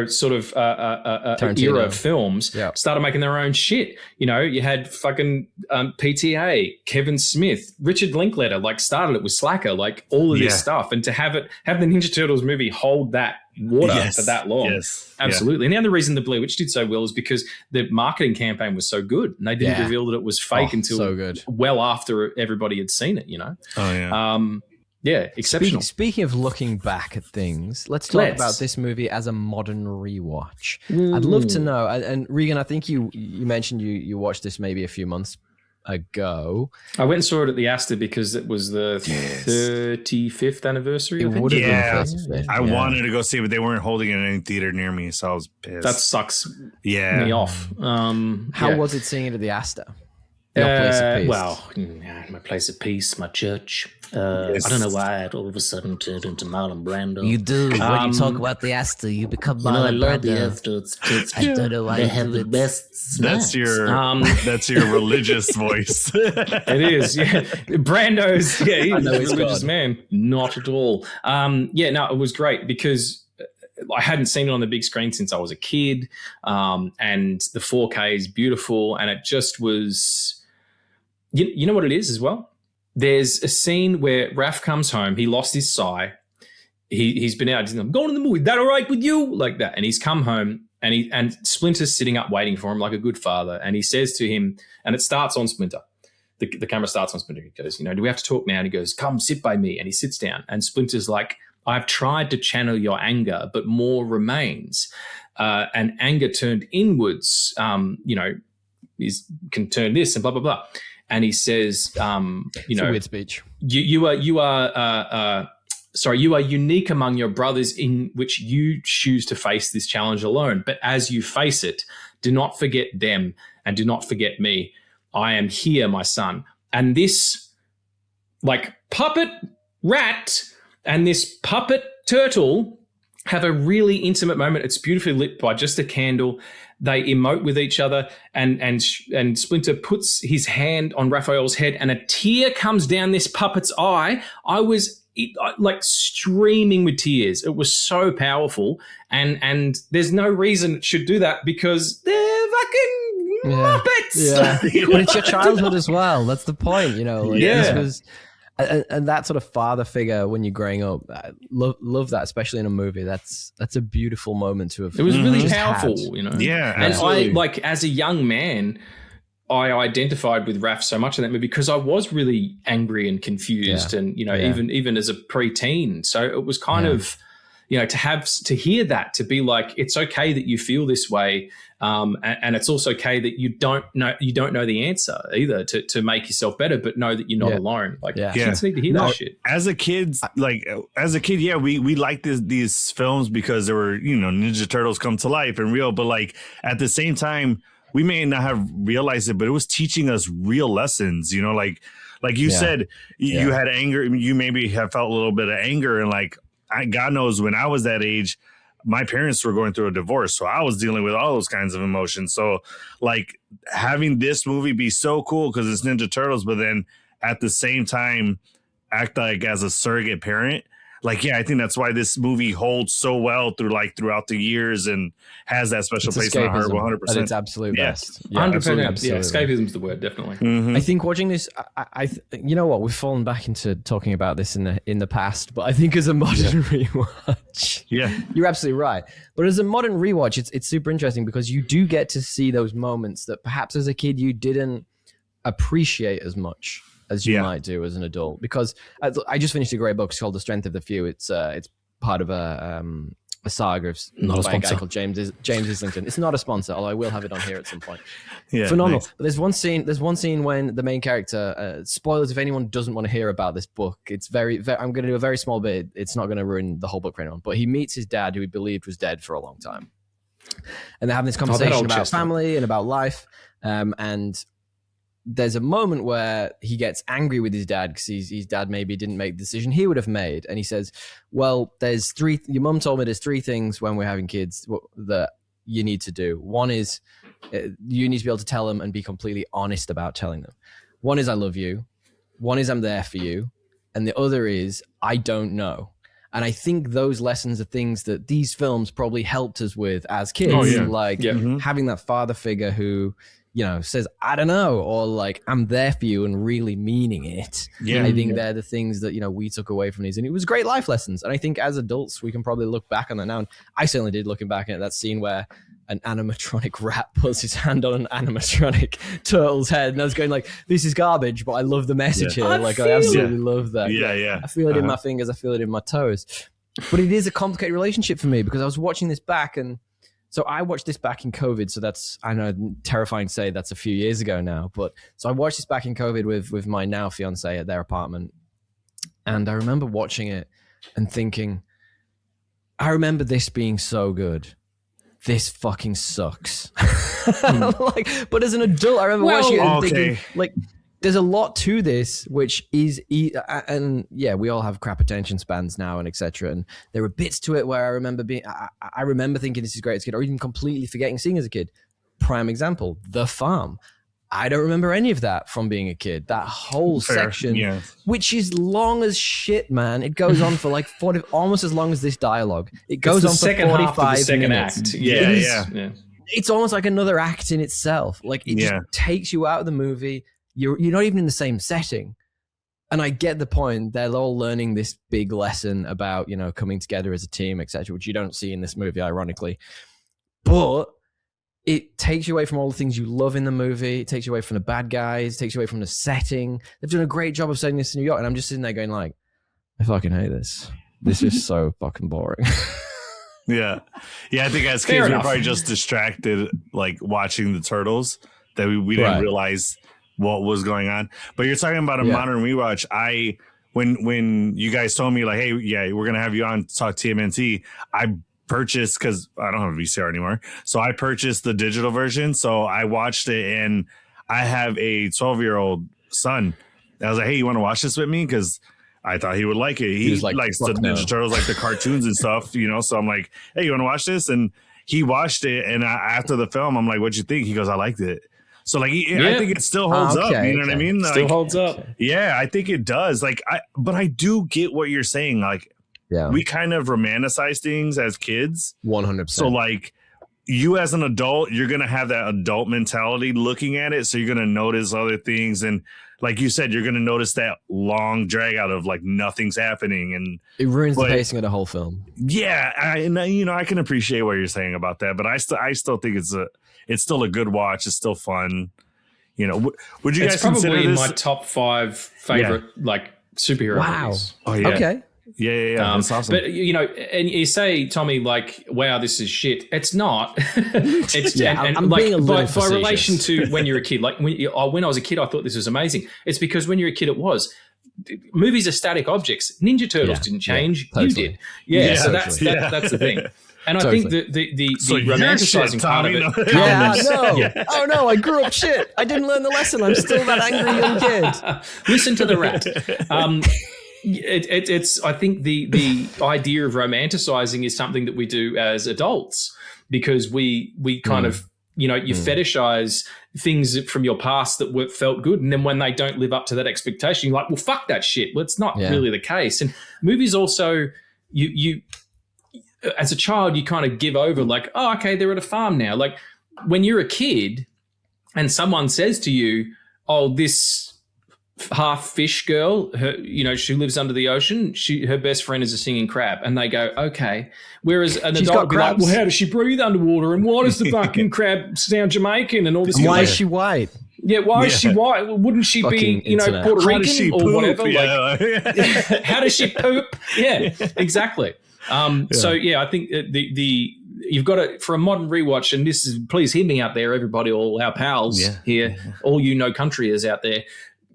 sort of era of films started making their own shit. You had fucking PTA, Kevin Smith, Richard Linklater, like started it with Slacker, like all of this stuff. And to have the Ninja Turtles movie hold that water for that long. Yes. Absolutely. And the other reason the Blair Witch did so well is because the marketing campaign was so good. And they didn't reveal that it was fake until well after everybody had seen it, Oh, yeah. Yeah, exceptional. Speaking of looking back at things, let's talk about this movie as a modern rewatch. I'd love to know. And Regan, I think you mentioned you watched this maybe a few months ago. I went and saw it at the Astor because it was the 35th anniversary. It would have been 35th. I wanted to go see it, but they weren't holding it in any theater near me, so I was pissed. That sucks me off. How was it seeing it at the Astor? Your place of peace. Well, my place of peace, my church. I don't know why it all of a sudden turned into Marlon Brando. You do. When you talk about the Astor, you become Marlon I love the Brando. Astor. I don't know why They you have do the it. best snacks. That's your religious voice. It is, yeah. Brando's, yeah, he's know a he's religious God. man. Not at all. It was great because I hadn't seen it on the big screen since I was a kid, and the 4K is beautiful, and it just was. You know what it is as well? There's a scene where Raph comes home. He lost his sigh. He's been out. He's like, I'm going to the movie. That all right with you? Like that. And he's come home, and Splinter's sitting up waiting for him like a good father. And he says to him, and it starts on Splinter. The camera starts on Splinter. He goes, do we have to talk now? And he goes, come sit by me. And he sits down. And Splinter's like, I've tried to channel your anger, but more remains. And anger turned inwards, can turn this and blah, blah, blah. And he says, It's a weird speech. you are unique among your brothers in which you choose to face this challenge alone. But as you face it, do not forget them and do not forget me. I am here, my son. And this like puppet rat and this puppet turtle have a really intimate moment. It's beautifully lit by just a candle. They emote with each other, and Splinter puts his hand on Raphael's head, and a tear comes down this puppet's eye. I was like streaming with tears. It was so powerful, and there's no reason it should do that because they're fucking Muppets. Yeah. But it's your childhood as well. That's the point, This was, and that sort of father figure when you're growing up, love that, especially in a movie. That's a beautiful moment to have. It was really just powerful, had. Yeah, And absolutely. as a young man, I identified with Raph so much in that movie because I was really angry and confused, and even as a preteen. So it was kind of, to hear that, to be like, it's okay that you feel this way, and it's also okay that you don't know the answer either to make yourself better, but know that you're not alone. Like kids need to hear that shit. As a kid, we liked these films because there were, Ninja Turtles come to life and real, but like at the same time, we may not have realized it, but it was teaching us real lessons, like you said, you had anger, you maybe have felt a little bit of anger, and like, God knows when I was that age, my parents were going through a divorce. So I was dealing with all those kinds of emotions. So like having this movie be so cool because it's Ninja Turtles, but then at the same time act like as a surrogate parent. Like, I think that's why this movie holds so well throughout the years and has that special place in my heart 100%. At its absolute best. 100%. Absolutely. Yeah, escapism's the word, definitely. Mm-hmm. I think watching this, I you know what, we've fallen back into talking about this in the past, but I think as a modern rewatch, you're absolutely right. But as a modern rewatch, it's super interesting because you do get to see those moments that perhaps as a kid you didn't appreciate as much as you might do as an adult. Because I just finished a great book called The Strength of the Few. It's part of a saga of by a guy called James Islington. It's not a sponsor, although I will have it on here at some point. Phenomenal. Nice. But there's one scene when the main character, spoilers if anyone doesn't want to hear about this book, it's very I'm going to do a very small bit. It's not going to ruin the whole book for anyone, but he meets his dad who he believed was dead for a long time. And they're having this conversation about family and about life. And there's a moment where he gets angry with his dad because his dad maybe didn't make the decision he would have made. And he says, well, your mum told me there's three things when we're having kids that you need to do. One is you need to be able to tell them and be completely honest about telling them. One is I love you. One is I'm there for you. And the other is I don't know. And I think those lessons are things that these films probably helped us with as kids. Having that father figure who, says, I don't know, or like, I'm there for you and really meaning it. Yeah. I think they're the things that, we took away from these. And it was great life lessons. And I think as adults, we can probably look back on that now. And I certainly did looking back at that scene where an animatronic rat puts his hand on an animatronic turtle's head, and I was going like, "This is garbage," but I love the message here. I absolutely love that. Yeah. I feel it in my fingers. I feel it in my toes. But it is a complicated relationship for me because I was watching this back, and so I watched this back in COVID. So that's, I know, terrifying to say that's a few years ago now. But so I watched this back in COVID with my now fiance at their apartment, and I remember watching it and thinking, I remember this being so good. This fucking sucks. But as an adult, I remember watching it and thinking, like, there's a lot to this, which is, and yeah, we all have crap attention spans now and etc. And there were bits to it where I remember I remember thinking this is great as a kid, or even completely forgetting seeing as a kid. Prime example, The Farm. I don't remember any of that from being a kid. That whole section, which is long as shit, man. It goes on for like 40, almost as long as this dialogue. It goes on for 45 minutes. Act. Yeah. It's almost like another act in itself. Like it just takes you out of the movie. You're not even in the same setting. And I get the point. They're all learning this big lesson about, you know, coming together as a team, etc., which you don't see in this movie, ironically. But it takes you away from all the things you love in the movie. It takes you away from the bad guys. It takes you away from the setting. They've done a great job of setting this in New York. And I'm just sitting there going like, I fucking hate this. This is so fucking boring. Yeah. I think as kids, we were probably just distracted, like watching the Turtles, that we didn't realize what was going on. But you're talking about a modern rewatch. When you guys told me like, hey, we're going to have you on to talk TMNT, I purchased, because I don't have a VCR anymore, so I purchased the digital version. So I watched it, and I have a 12-year-old son. I was like, hey, you want to watch this with me? Because I thought he would like it. He likes the Ninja Turtles, like the cartoons and stuff, you know. So I'm like, hey, you want to watch this? And he watched it, and after the film, I'm like, what'd you think? He goes, I liked it. So like, I think it still holds up. You know what I mean? Like, still holds up. Yeah, I think it does. Like, but I do get what you're saying. Like, we kind of romanticize things as kids. 100%. So like, you as an adult, you're going to have that adult mentality looking at it. So you're going to notice other things. And like you said, you're going to notice that long drag out of like nothing's happening. And it ruins the pacing of the whole film. Yeah. I can appreciate what you're saying about that, but I still think it's still a good watch. It's still fun. You know, would you guys consider this? It's probably in my top 5 favorite, like superhero movies. Oh yeah. Okay. Yeah. That's awesome. But you know, and you say, Tommy, like, wow, this is shit. It's not. It's I'm like, being a little by relation to when you're a kid. Like when I was a kid, I thought this was amazing. It's because when you're a kid, it was. Movies are static objects. Ninja Turtles didn't change. Totally. You did. Yeah. So that's the thing. And I think the romanticizing part of it. Oh no, I grew up shit. I didn't learn the lesson. I'm still that angry young kid. Listen to the rat. It's I think the idea of romanticizing is something that we do as adults, because we kind of, you know, you fetishize things from your past that felt good, and then when they don't live up to that expectation, you're like, well, fuck that shit. Well, it's not really the case. And movies also, you as a child, you kind of give over, like, oh, okay, they're at a farm now. Like when you're a kid and someone says to you, oh, this half fish girl, she lives under the ocean, her best friend is a singing crab, and they go, okay. Whereas an adult would be like, well, how does she breathe underwater, and why does the fucking crab sound Jamaican, and all this? And why is she white? Yeah, why is she white? Wouldn't she be, Puerto Rican or whatever? Yeah. Like, how does she poop? Yeah, exactly. So yeah, I think you've got to, for a modern rewatch, and this is, please hear me out there, everybody, all our pals here, all you no countryers out there.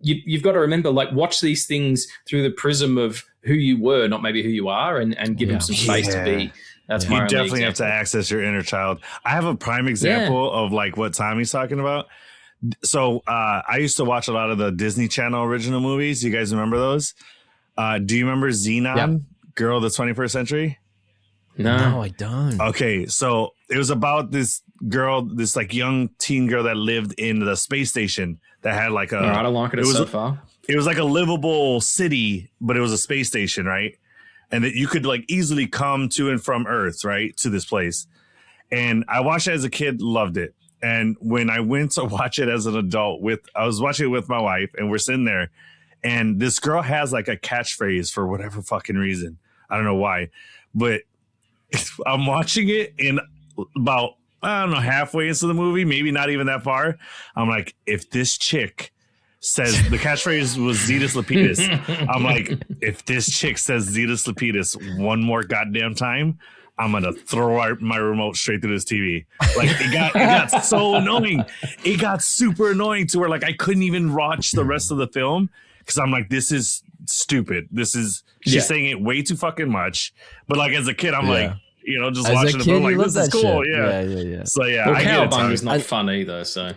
You've got to remember, like, watch these things through the prism of who you were, not maybe who you are, and give them some space to be. That's my You only definitely have example. to access your inner child. I have a prime example of like what Tommy's talking about. So I used to watch a lot of the Disney Channel original movies. You guys remember those? Do you remember Xenon, Girl of the 21st Century? No, I don't. Okay, so it was about this girl, this like young teen girl that lived in the space station that had like I don't like it so far. It was like a livable city, but it was a space station, right? And that you could like easily come to and from Earth, right, to this place. And I watched it as a kid, loved it. And when I went to watch it as an adult, I was watching it with my wife, and we're sitting there, and this girl has like a catchphrase for whatever fucking reason. I don't know why, but I'm watching it, and about I don't know, halfway into the movie, maybe not even that far. I'm like, if this chick says the catchphrase was Zetus Lapidus, I'm like, if this chick says Zetus Lapidus one more goddamn time, I'm gonna throw out my remote straight through this TV. Like it got so annoying. It got super annoying to where like I couldn't even watch the rest of the film because I'm like, this is stupid. She's saying it way too fucking much. But like as a kid, I'm like, you know, just as watching the film, like this is cool. Shit. Yeah. So yeah, well, I get it. Cowabunga's not fun either. So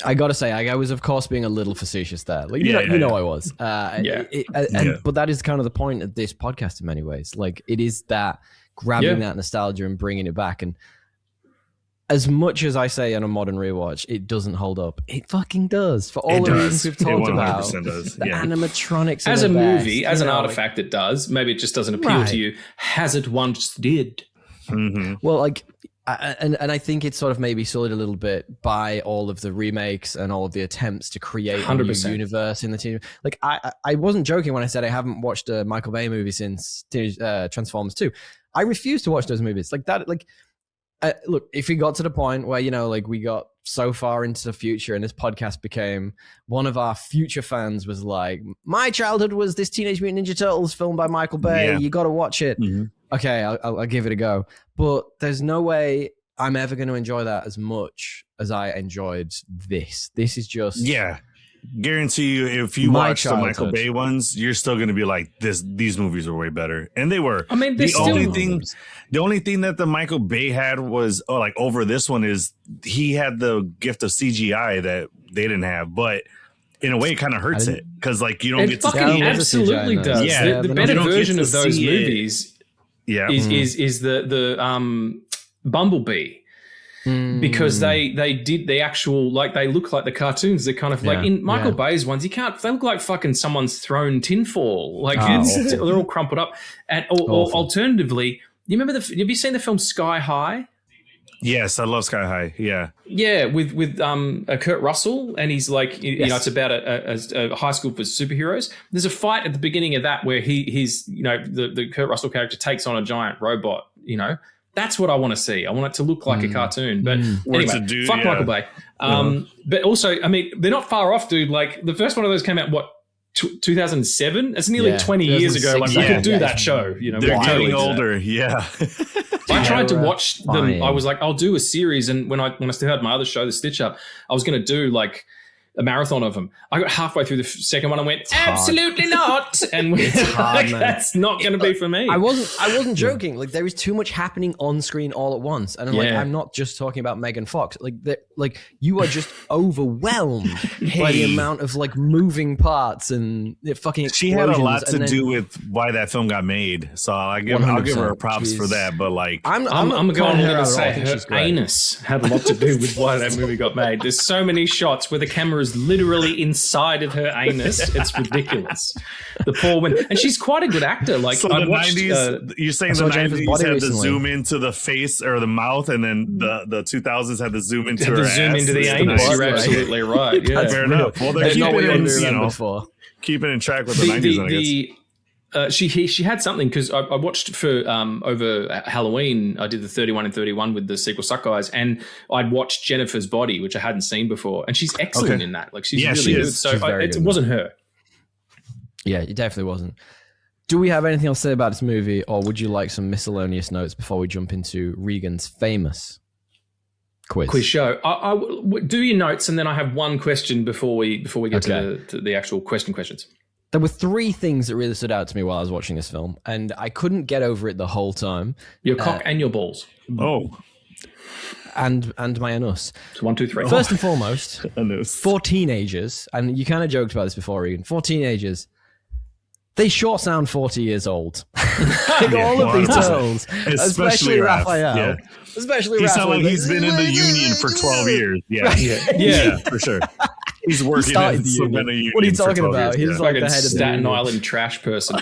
I gotta say, I was of course being a little facetious there. Like you know I was. But that is kind of the point of this podcast in many ways. Like it is that grabbing that nostalgia and bringing it back. And as much as I say on a modern rewatch, it doesn't hold up. It fucking does. For all the reasons we've talked about, the animatronics as a movie, as an artifact, it does. Maybe it just doesn't appeal to you, as it once did. Mm-hmm. Well, like, and I think it's sort of maybe sullied a little bit by all of the remakes and all of the attempts to create 100%. A new universe in the team. Like, I wasn't joking when I said I haven't watched a Michael Bay movie since Transformers 2. I refuse to watch those movies like that. Like, look, if we got to the point where, you know, like we got so far into the future and this podcast became one of our future fans was like, my childhood was this Teenage Mutant Ninja Turtles film by Michael Bay. You got to watch it. Mm-hmm. Okay, I'll give it a go. But there's no way I'm ever going to enjoy that as much as I enjoyed this. This is just... Yeah. Guarantee you, if you watch the Michael Bay ones, you're still going to be like, these movies are way better. And they were. I mean, the only thing that the Michael Bay had was like over this one is he had the gift of CGI that they didn't have, but in a way it kind of hurts it because like you don't get to fucking absolutely does. Yeah, the better version of those movies is the Bumblebee. Because they actual like they look like the cartoons. They're kind of like in Michael Bay's ones. They look like fucking someone's thrown tinfoil. Like they're all crumpled up. And or alternatively, have you seen the film Sky High? Yes, I love Sky High. Yeah, with Kurt Russell, and he's like, you know, it's about a high school for superheroes. There's a fight at the beginning of that where he's you know the Kurt Russell character takes on a giant robot. You know. That's what I want to see. I want it to look like a cartoon. But anyway, fuck Michael Bay. But also, I mean, they're not far off, dude. Like the first one of those came out, 2007? It's nearly 20 years ago. Like we could do that show. You know, they're getting older. Yeah. I tried to watch them. I was like, I'll do a series. And when I still had my other show, The Stitch Up, I was going to do like a marathon of them. I got halfway through the second one and went, absolutely not. And it's hard, like, that's not going to be for me. I wasn't joking. Like there is too much happening on screen all at once. And I'm not just talking about Megan Fox. Like you are just overwhelmed by the amount of like moving parts and fucking explosions. She had a lot to do with why that film got made. So I'll give her props for that. But like, I'm going to say her anus had a lot to do with why that movie got made. There's so many shots where the camera is literally inside of her anus. It's ridiculous. The poor woman, and she's quite a good actor. Like so the 90s, you're saying the 90s had the zoom into the face or the mouth, and then the 2000s had the zoom into her ass. Zoom into the anus. You're absolutely right. Yeah, fair enough. Well, they're keeping in track with the 90s. I guess. She had something because I watched for over Halloween. I did the 31 and 31 with the sequel Suck Guys, and I'd watched Jennifer's Body, which I hadn't seen before, and she's excellent in that. Like she's really good. So it wasn't her. Yeah, it definitely wasn't. Do we have anything else to say about this movie, or would you like some miscellaneous notes before we jump into Regan's famous quiz show? I do your notes, and then I have one question before we get to the actual questions. There were three things that really stood out to me while I was watching this film, and I couldn't get over it the whole time. Your cock and your balls. Oh. And my anus. So 1, 2, 3. First and foremost, for teenagers, and you kind of joked about this before, Regan, for teenagers, they sure sound 40 years old. Like all of these turtles, especially Raphael. Yeah. Especially he Raphael. Like he's been in the union for 12 years. Yeah, for sure. He's working in the union. What are you talking about? He's like the head of the Staten Island trash person.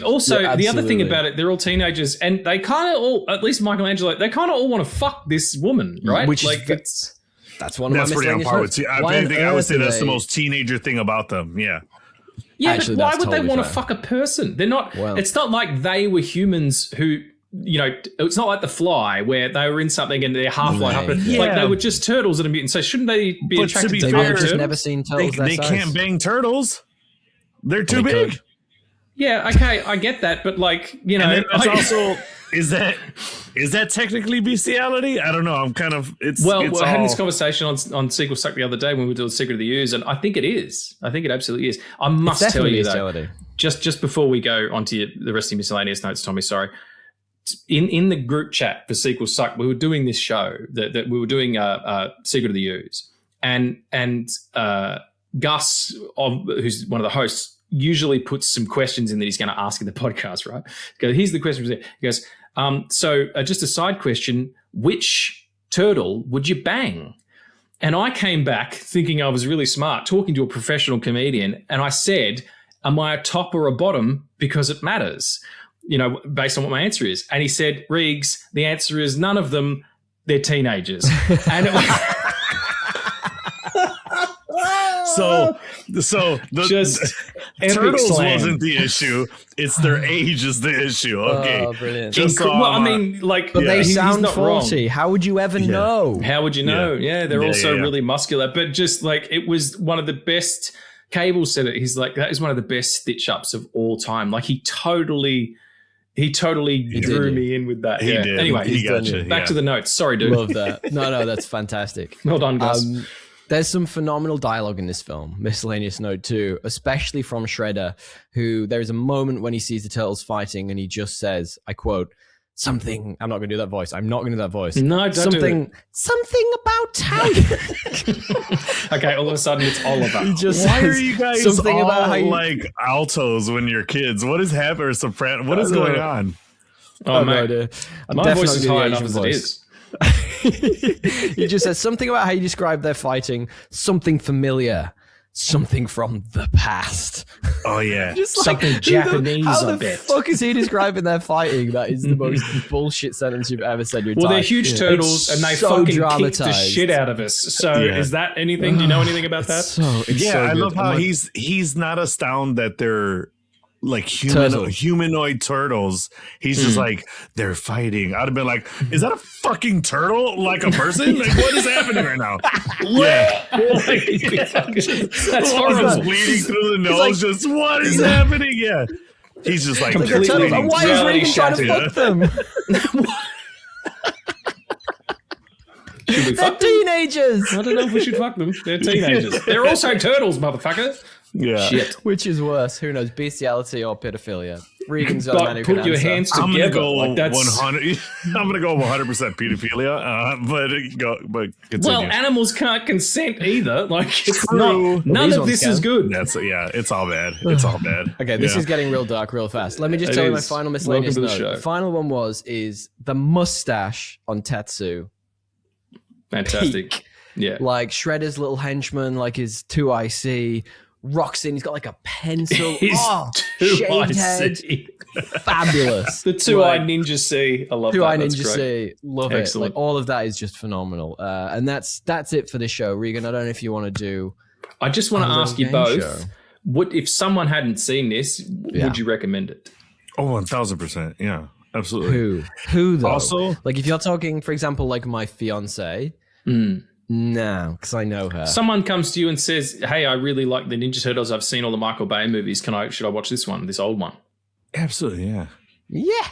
Also, the other thing about it, they're all teenagers, and they kind of all, at least Michelangelo, they kind of all want to fuck this woman, right? Which like that's one of my pretty on par with. I would say that's the most teenager thing about them. Yeah. Yeah, actually, but why would they want to fuck a person? They're not. Well, it's not like they were humans who it's not like The Fly where they were in something and they're halfway up. Yeah. Like they were just turtles and mutants. So shouldn't they be attracted to They've turtles? just never seen turtles They can't bang turtles. They're too big. could. Yeah, okay, I get that, but And then that's also is that technically bestiality? I don't know. I'm kind of we're having this conversation on Sequel Suck the other day when we were doing Secret of the Ooze, and I think it is. I think it absolutely is. I must tell you though, just before we go onto the rest of your miscellaneous notes, Tommy, sorry. In the group chat for Sequel Suck, we were doing this show that we were doing Secret of the Ooze, and Gus, who's one of the hosts, usually puts some questions in that he's going to ask in the podcast, right? Here's the question. He goes, so just a side question, which turtle would you bang? And I came back thinking I was really smart, talking to a professional comedian, and I said, am I a top or a bottom? Because it matters, based on what my answer is. And he said, Regs, the answer is none of them. They're teenagers. And it was... So the turtles wasn't the issue. It's their age is the issue. Okay. Oh, brilliant. But they sound 40. Wrong. How would you ever know? How would you know? Yeah, they're also really muscular. But just like it was one of the best. Cable said it. He's like, that is one of the best stitch ups of all time. Like he totally drew me in with that. He did. Anyway, back to the notes. Sorry, dude. Love that. No, that's fantastic. Well done, Gus. There's some phenomenal dialogue in this film, miscellaneous note too, especially from Shredder, who there is a moment when he sees the turtles fighting and he just says, I quote, something, I'm not going to do that voice. I'm not going to do that voice. No, don't do that. Something about how Okay, all of a sudden it's Oliver. He just Why are you guys something all about how you... like altos when you're kids? What is happening? Soprano? What is going on? Oh, mate. My voice is high enough as it is. He just says something about how you describe their fighting, something familiar, something from the past. Oh yeah, just something like, Japanese. How the fuck is he describing their fighting? That is the most bullshit sentence you've ever said. Well, they're huge turtles, and they fucking kick the shit out of us. So, is that anything? Do you know anything about that? I love how he's not astounded that they're like humanoid turtles. He's just like, they're fighting. I'd have been like, is that a fucking turtle? Like a person? Like, what is happening right now? That's horrible. Bleeding through the nose. Like, just what is happening? Yeah. He's just like completely. Why is Regan trying to fuck them? They're teenagers. I don't know if we should fuck them. They're teenagers. They're also turtles, motherfucker. Yeah. Shit. Which is worse? Who knows? Bestiality or pedophilia? Regan's put your hands together. I'm gonna go 100. I'm gonna go 100% pedophilia. But continue. Well, animals can't consent either. Like it's not. None of this is good. It's all bad. It's all bad. Okay, this is getting real dark real fast. Let me just tell you my final miscellaneous note. The final one is the mustache on Tatsu. Fantastic. Peak. Yeah. Like Shredder's little henchman, like his 2IC. Rocks in, he's got like a pencil. Shaved head. Fabulous. The 2-eyed Ninja C. I love that. 2-eyed Ninja C. Love it. Like all of that is just phenomenal. And that's it for this show. Regan, I don't know if you want to do. I just want to ask you both. What if someone hadn't seen this, would you recommend it? Oh, 1000%. Yeah, absolutely. Who though? Also, like if you're talking, for example, like my fiance. No, because I know her. Someone comes to you and says, hey, I really like the Ninja Turtles. I've seen all the Michael Bay movies. Should I watch this old one? Absolutely, yeah. Yeah.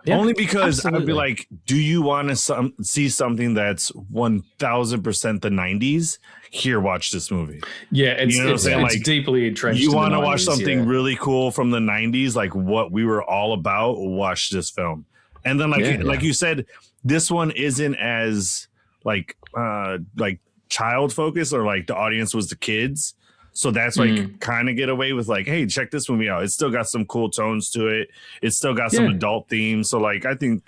Only because I would be like, do you want to see something that's 1000% the 90s? Here, watch this movie. Yeah, it's like, deeply entrenched. You want to watch something really cool from the 90s, like what we were all about, watch this film. And then like you said, this one isn't as like child focused, or like the audience was the kids, so that's why you can kind of get away with like, hey, check this movie out. It's still got some cool tones to it. It's still got some adult themes. So like, I think,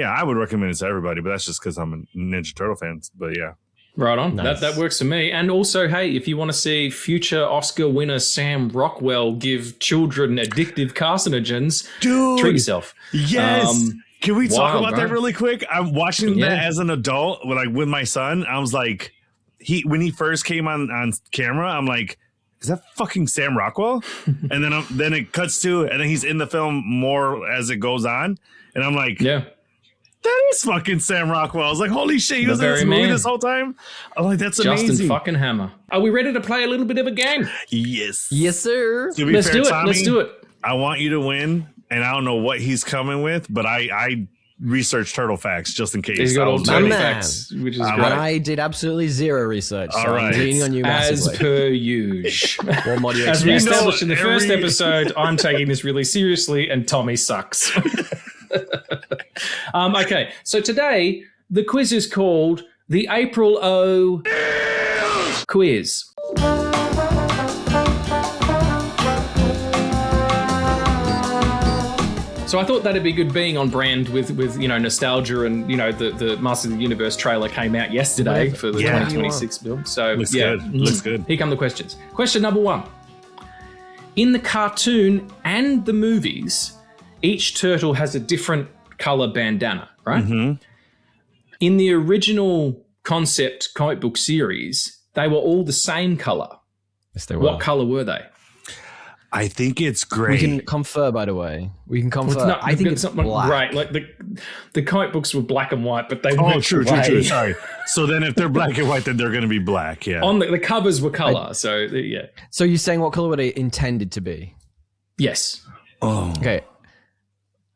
I would recommend it to everybody, but that's just because I'm a Ninja Turtle fan. But yeah, right on. Nice. That works for me. And also, hey, if you want to see future Oscar winner Sam Rockwell give children addictive carcinogens, treat yourself. Yes. Can we talk about that really quick? I'm watching that as an adult, with my son. I was like, when he first came on camera, I'm like, is that fucking Sam Rockwell? And then it cuts to, and then he's in the film more as it goes on. And I'm like, Yeah. that is fucking Sam Rockwell. I was like, holy shit, he was in this movie this whole time? I'm like, that's amazing. Justin fucking Hammer. Are we ready to play a little bit of a game? Yes. Yes, sir. To be Let's fair, do it. Tommy, Let's do it. I want you to win, and I don't know what he's coming with, but I researched turtle facts just in case. He's got all My turtle man. facts, which is And great. I did absolutely zero research. So All right. I'm leaning on you As massively. per usual. What more do you As we expect? established in the first every- episode, I'm taking this really seriously, and Tommy sucks. Okay, so today the quiz is called the April O quiz. So I thought that'd be good being on brand with nostalgia and the Masters of the Universe trailer came out yesterday for the Yeah. 2026 build. So Looks yeah, good. Looks good. Here come the questions. Question number 1. In the cartoon and the movies, each turtle has a different color bandana, right? Mm-hmm. In the original concept comic book series, they were all the same color. Yes, they were. What color were they? I think it's We great. can confer, by the way. We can confer. Well, I think it's not black. great. Like the comic books were black and white, but they Oh, weren't true. grey. Sorry. So then if they're black and white, then they're going to be black. Yeah. On the covers were color, so yeah. So you're saying what color were they intended to be? Yes. Oh. Okay.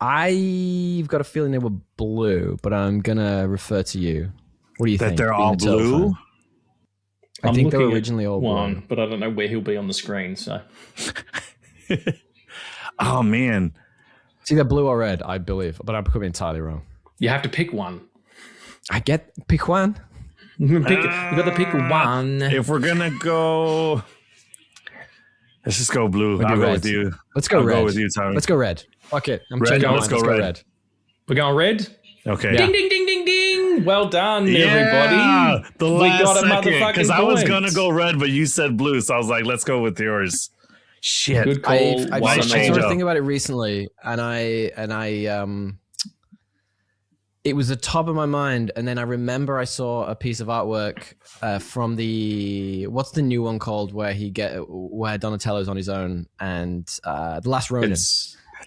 I've got a feeling they were blue, but I'm going to refer to you. What do you That think? they're being all a turtle blue? fan? I I'm think they were looking at originally all Juan, blue. but I don't know where he'll be on the screen. So Oh, man. It's either blue or red, I believe, but I could be entirely wrong. you have to pick one. Pick one. You got to pick one. If we're going to go... Let's just go blue. We'll do I'll go red. with you. Let's go I'll red. go with you, Tommy. Let's go red. Fuck it. I'm Red? changing my Let's mind. go Let's red. We're going red. Okay. Ding, ding, ding, ding, ding. Well done, Yeah, everybody. the We last got a second, motherfucking because I was point. gonna go red, but you said blue, so I was like, let's go with yours. Shit. Good call. I've Why I change sort of up? think about it recently, and I it was the top of my mind, and then I remember I saw a piece of artwork from what's the new one called where Donatello's on his own, and the Last Ronin.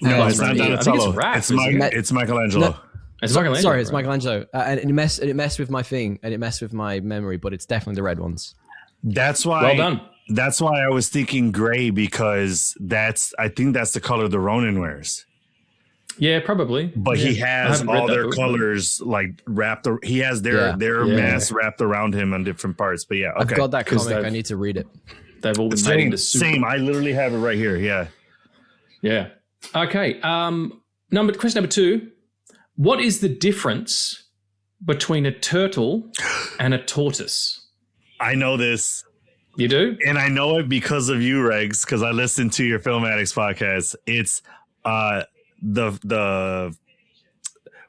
No, it's not I think it's Donatello. Raph, It's, isn't it? it's Michelangelo. No. It's Michelangelo. Sorry, it's right? Michelangelo, and it messed with my thing, and it messed with my memory, but it's definitely the red ones. That's why. Well done. That's why I was thinking gray, because I think that's the color the Ronin wears. Yeah, probably. But Yeah. he I has haven't read all that their book, but- colors like wrapped. He has their Yeah. mask wrapped around him on different parts. But yeah, I've okay. got that 'Cause comic. they've- I need to read it. They've all been made Same, into super. same. I literally have it right here. Yeah. Yeah. Okay. Question number 2. What is the difference between a turtle and a tortoise? I know this. You do? And I know it because of you, Regs, because I listened to your Film Addicts podcast. It's the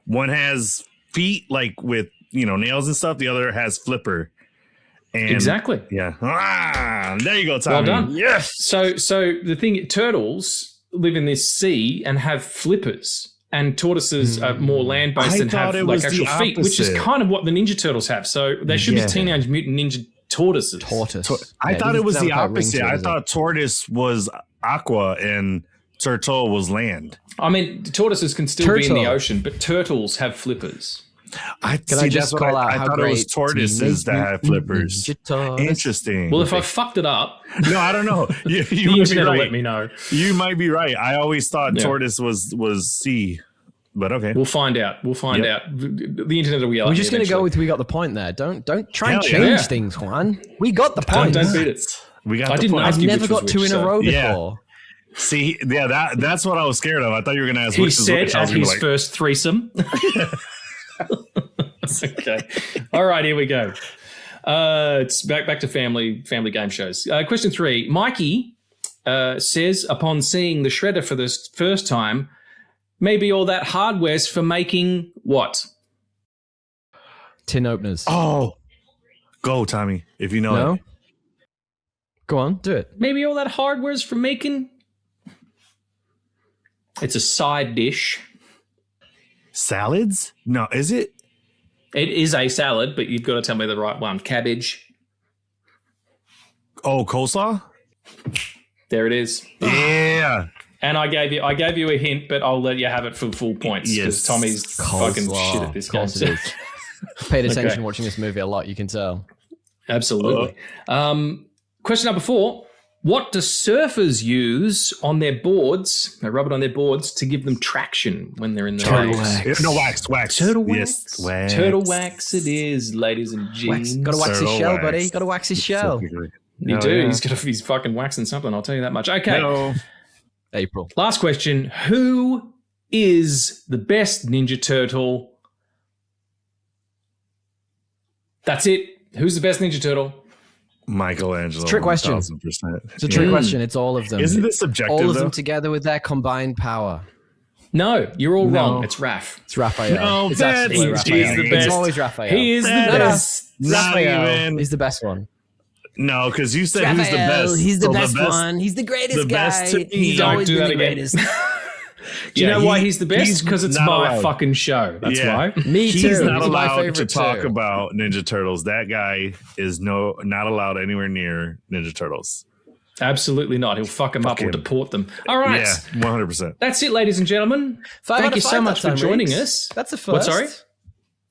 one has feet like with nails and stuff. The other has flipper. And Exactly. Yeah. There you go, Tommy. Well done. Yes. So the thing, turtles live in this sea and have flippers, and tortoises are more land-based I and thought have it like was actual the feet, which is opposite. kind of what the Ninja Turtles have. So they should Yeah. be Teenage Mutant Ninja Tortoises. Tortoise. I Yeah, thought it doesn't was sound the quite ring to opposite. it, I does it? thought tortoise was aqua and turtle was land. I mean, tortoises can still be in the Turtle. ocean, but turtles have flippers. I Can I just call out I how thought it was great tortoises Teenage that have Mutant flippers. Ninja Turtles. Interesting. Well, if I fucked it up, no, I don't know. You the might be internet will right. let me know. You might be right. I always thought Yeah. tortoise was sea, but okay. We'll find out. We'll find Yep. out. The internet will yell We're at me just going to go eventually. with we got the point there. Don't try and Hell change yeah. things, Juan. We got the Don't point. beat it. We got I the didn't point. ask I've you never which was got two which, in a so- row Yeah. before. See, yeah, that's what I was scared of. I thought you were going to ask He which is said which. I was at gonna be his like, first threesome. Okay. All right, here we go. It's back to family game shows. Question 3. Mikey says, upon seeing the shredder for the first time, maybe all that hardware's for making what? Tin openers. oh, go, Tommy, if you know no? it. Go on, do it. Maybe all that hardware's for making... It's a side dish. Salads? No, is it? It is a salad, but you've got to tell me the right one. Cabbage. Oh, coleslaw? There it is. Yeah. And I gave you a hint, but I'll let you have it for full points because Tommy's fucking shit at this game. Paid attention watching this movie a lot, you can tell. Absolutely. Question number 4. What do surfers use on their boards? They rub it on their boards to give them traction when they're in the waves. No, wax. Turtle wax. Yes, wax. Turtle wax it is, ladies and gents. Got to wax his Turtle shell, wax. buddy. Got to wax his shell. You do. He's fucking waxing something, I'll tell you that much. Okay. No. April. Last question. Who is the best Ninja Turtle? That's it. Who's the best Ninja Turtle? Michelangelo. It's a trick question. 1000%. It's a trick question. It's all of them. Isn't this subjective, all of though? them together with their combined power. No, you're all wrong. It's Raph. It's Raphael. No, it's that's absolutely Raphael. he's the best. It's always Raphael. He is the best. Not Raphael even. is the best one. No, because you said who's the best. He's the So best one. He's the greatest the best guy. to me. He's Don't always do been that the again. greatest. Do you know why he's the best? he's Because it's not my allowed. fucking show. That's why. Me too. He's not He's my allowed to favorite talk too. about Ninja Turtles. That guy is not allowed anywhere near Ninja Turtles. Absolutely not. He'll fuck them up or him. deport them. All right. Yeah, 100%. That's it, ladies and gentlemen. 5 out Thank of you so 5 much that for time, joining Reeks. us. That's a first. What, sorry?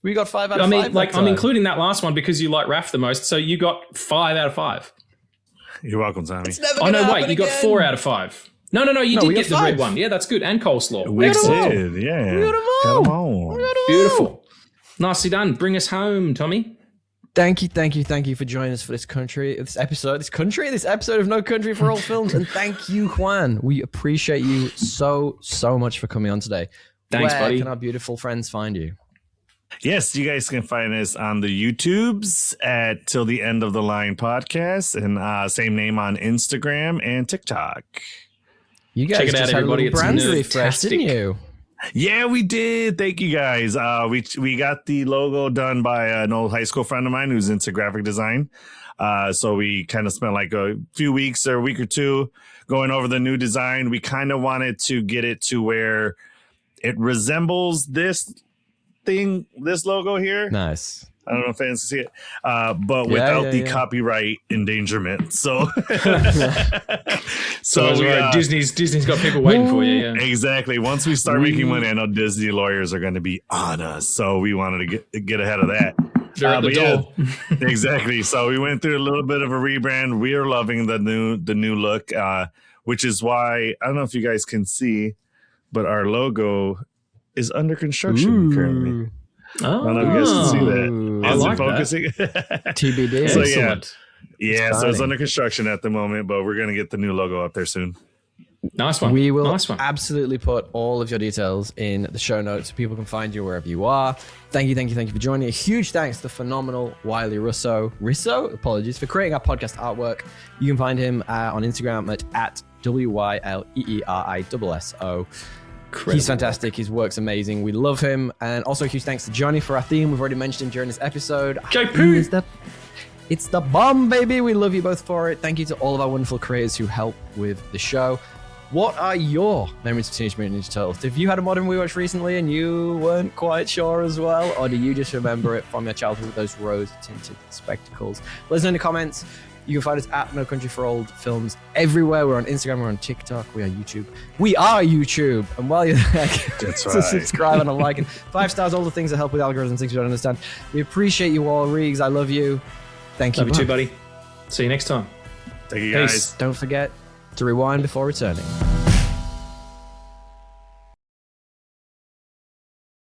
We got 5 out I of 5. mean, like, that I'm time. including that last one because you like Raph the most. So you got 5 out of 5. You're welcome, Tommy. Oh, no, wait. You got 4 out of 5. No, you did we get got the red 5. one. Yeah, that's good. And coleslaw. We got 'em all. did, yeah. We got 'em Got 'em all. all. Beautiful. Nicely done. Bring us home, Tommy. Thank you for joining us for this episode of No Country for Old Films. And thank you, Juan. We appreciate you so much for coming on today. Thanks, Where buddy. can our beautiful friends find you? Yes, you guys can find us on the YouTubes at Till the End of the Line podcast and same name on Instagram and TikTok. You guys Check it just out, had everybody. a little It's brand refresh, didn't nerdtastic. you? Yeah, we did. Thank you guys. We got the logo done by an old high school friend of mine who's into graphic design. So we kind of spent like a few weeks or a week or two going over the new design. We kind of wanted to get it to where it resembles this logo here. Nice. I don't know if fans can see it, but without the copyright endangerment. So, Disney's got people waiting for you. Yeah. exactly. Once we start making money, I know Disney lawyers are going to be on us. So we wanted to get ahead of that. They're at the door. Exactly. So we went through a little bit of a rebrand. We are loving the new look, which is why I don't know if you guys can see, but our logo is under construction currently. Oh, I don't know if you guys can see that. I Is like it focusing? TBD. So, yeah. Excellent. Yeah, so it's Exciting. under construction at the moment, but we're going to get the new logo up there soon. Nice one. We will Nice one. absolutely put all of your details in the show notes so people can find you wherever you are. Thank you for joining. A huge thanks to the phenomenal Wiley Russo, apologies, for creating our podcast artwork. You can find him on Instagram at WYLEERISSO. He's fantastic. His work's amazing. We love him. And also a huge thanks to Johnny for our theme. We've already mentioned him during this episode. JP! It's the bomb, baby. We love you both for it. Thank you to all of our wonderful creators who help with the show. What are your memories of Teenage Mutant Ninja Turtles? Have you had a modern rewatch recently and you weren't quite sure as well? Or do you just remember it from your childhood with those rose-tinted spectacles? Let us know in the comments. You can find us at No Country for Old Films everywhere. We're on Instagram, we're on TikTok, we are YouTube. We are YouTube. And while you're there, That's so right. subscribe and a like. And 5 stars, all the things that help with algorithms, things we don't understand. We appreciate you all. Regs, I love you. Thank you. Love you too, buddy. See you next time. Thank you guys. Peace. Don't forget to rewind before returning.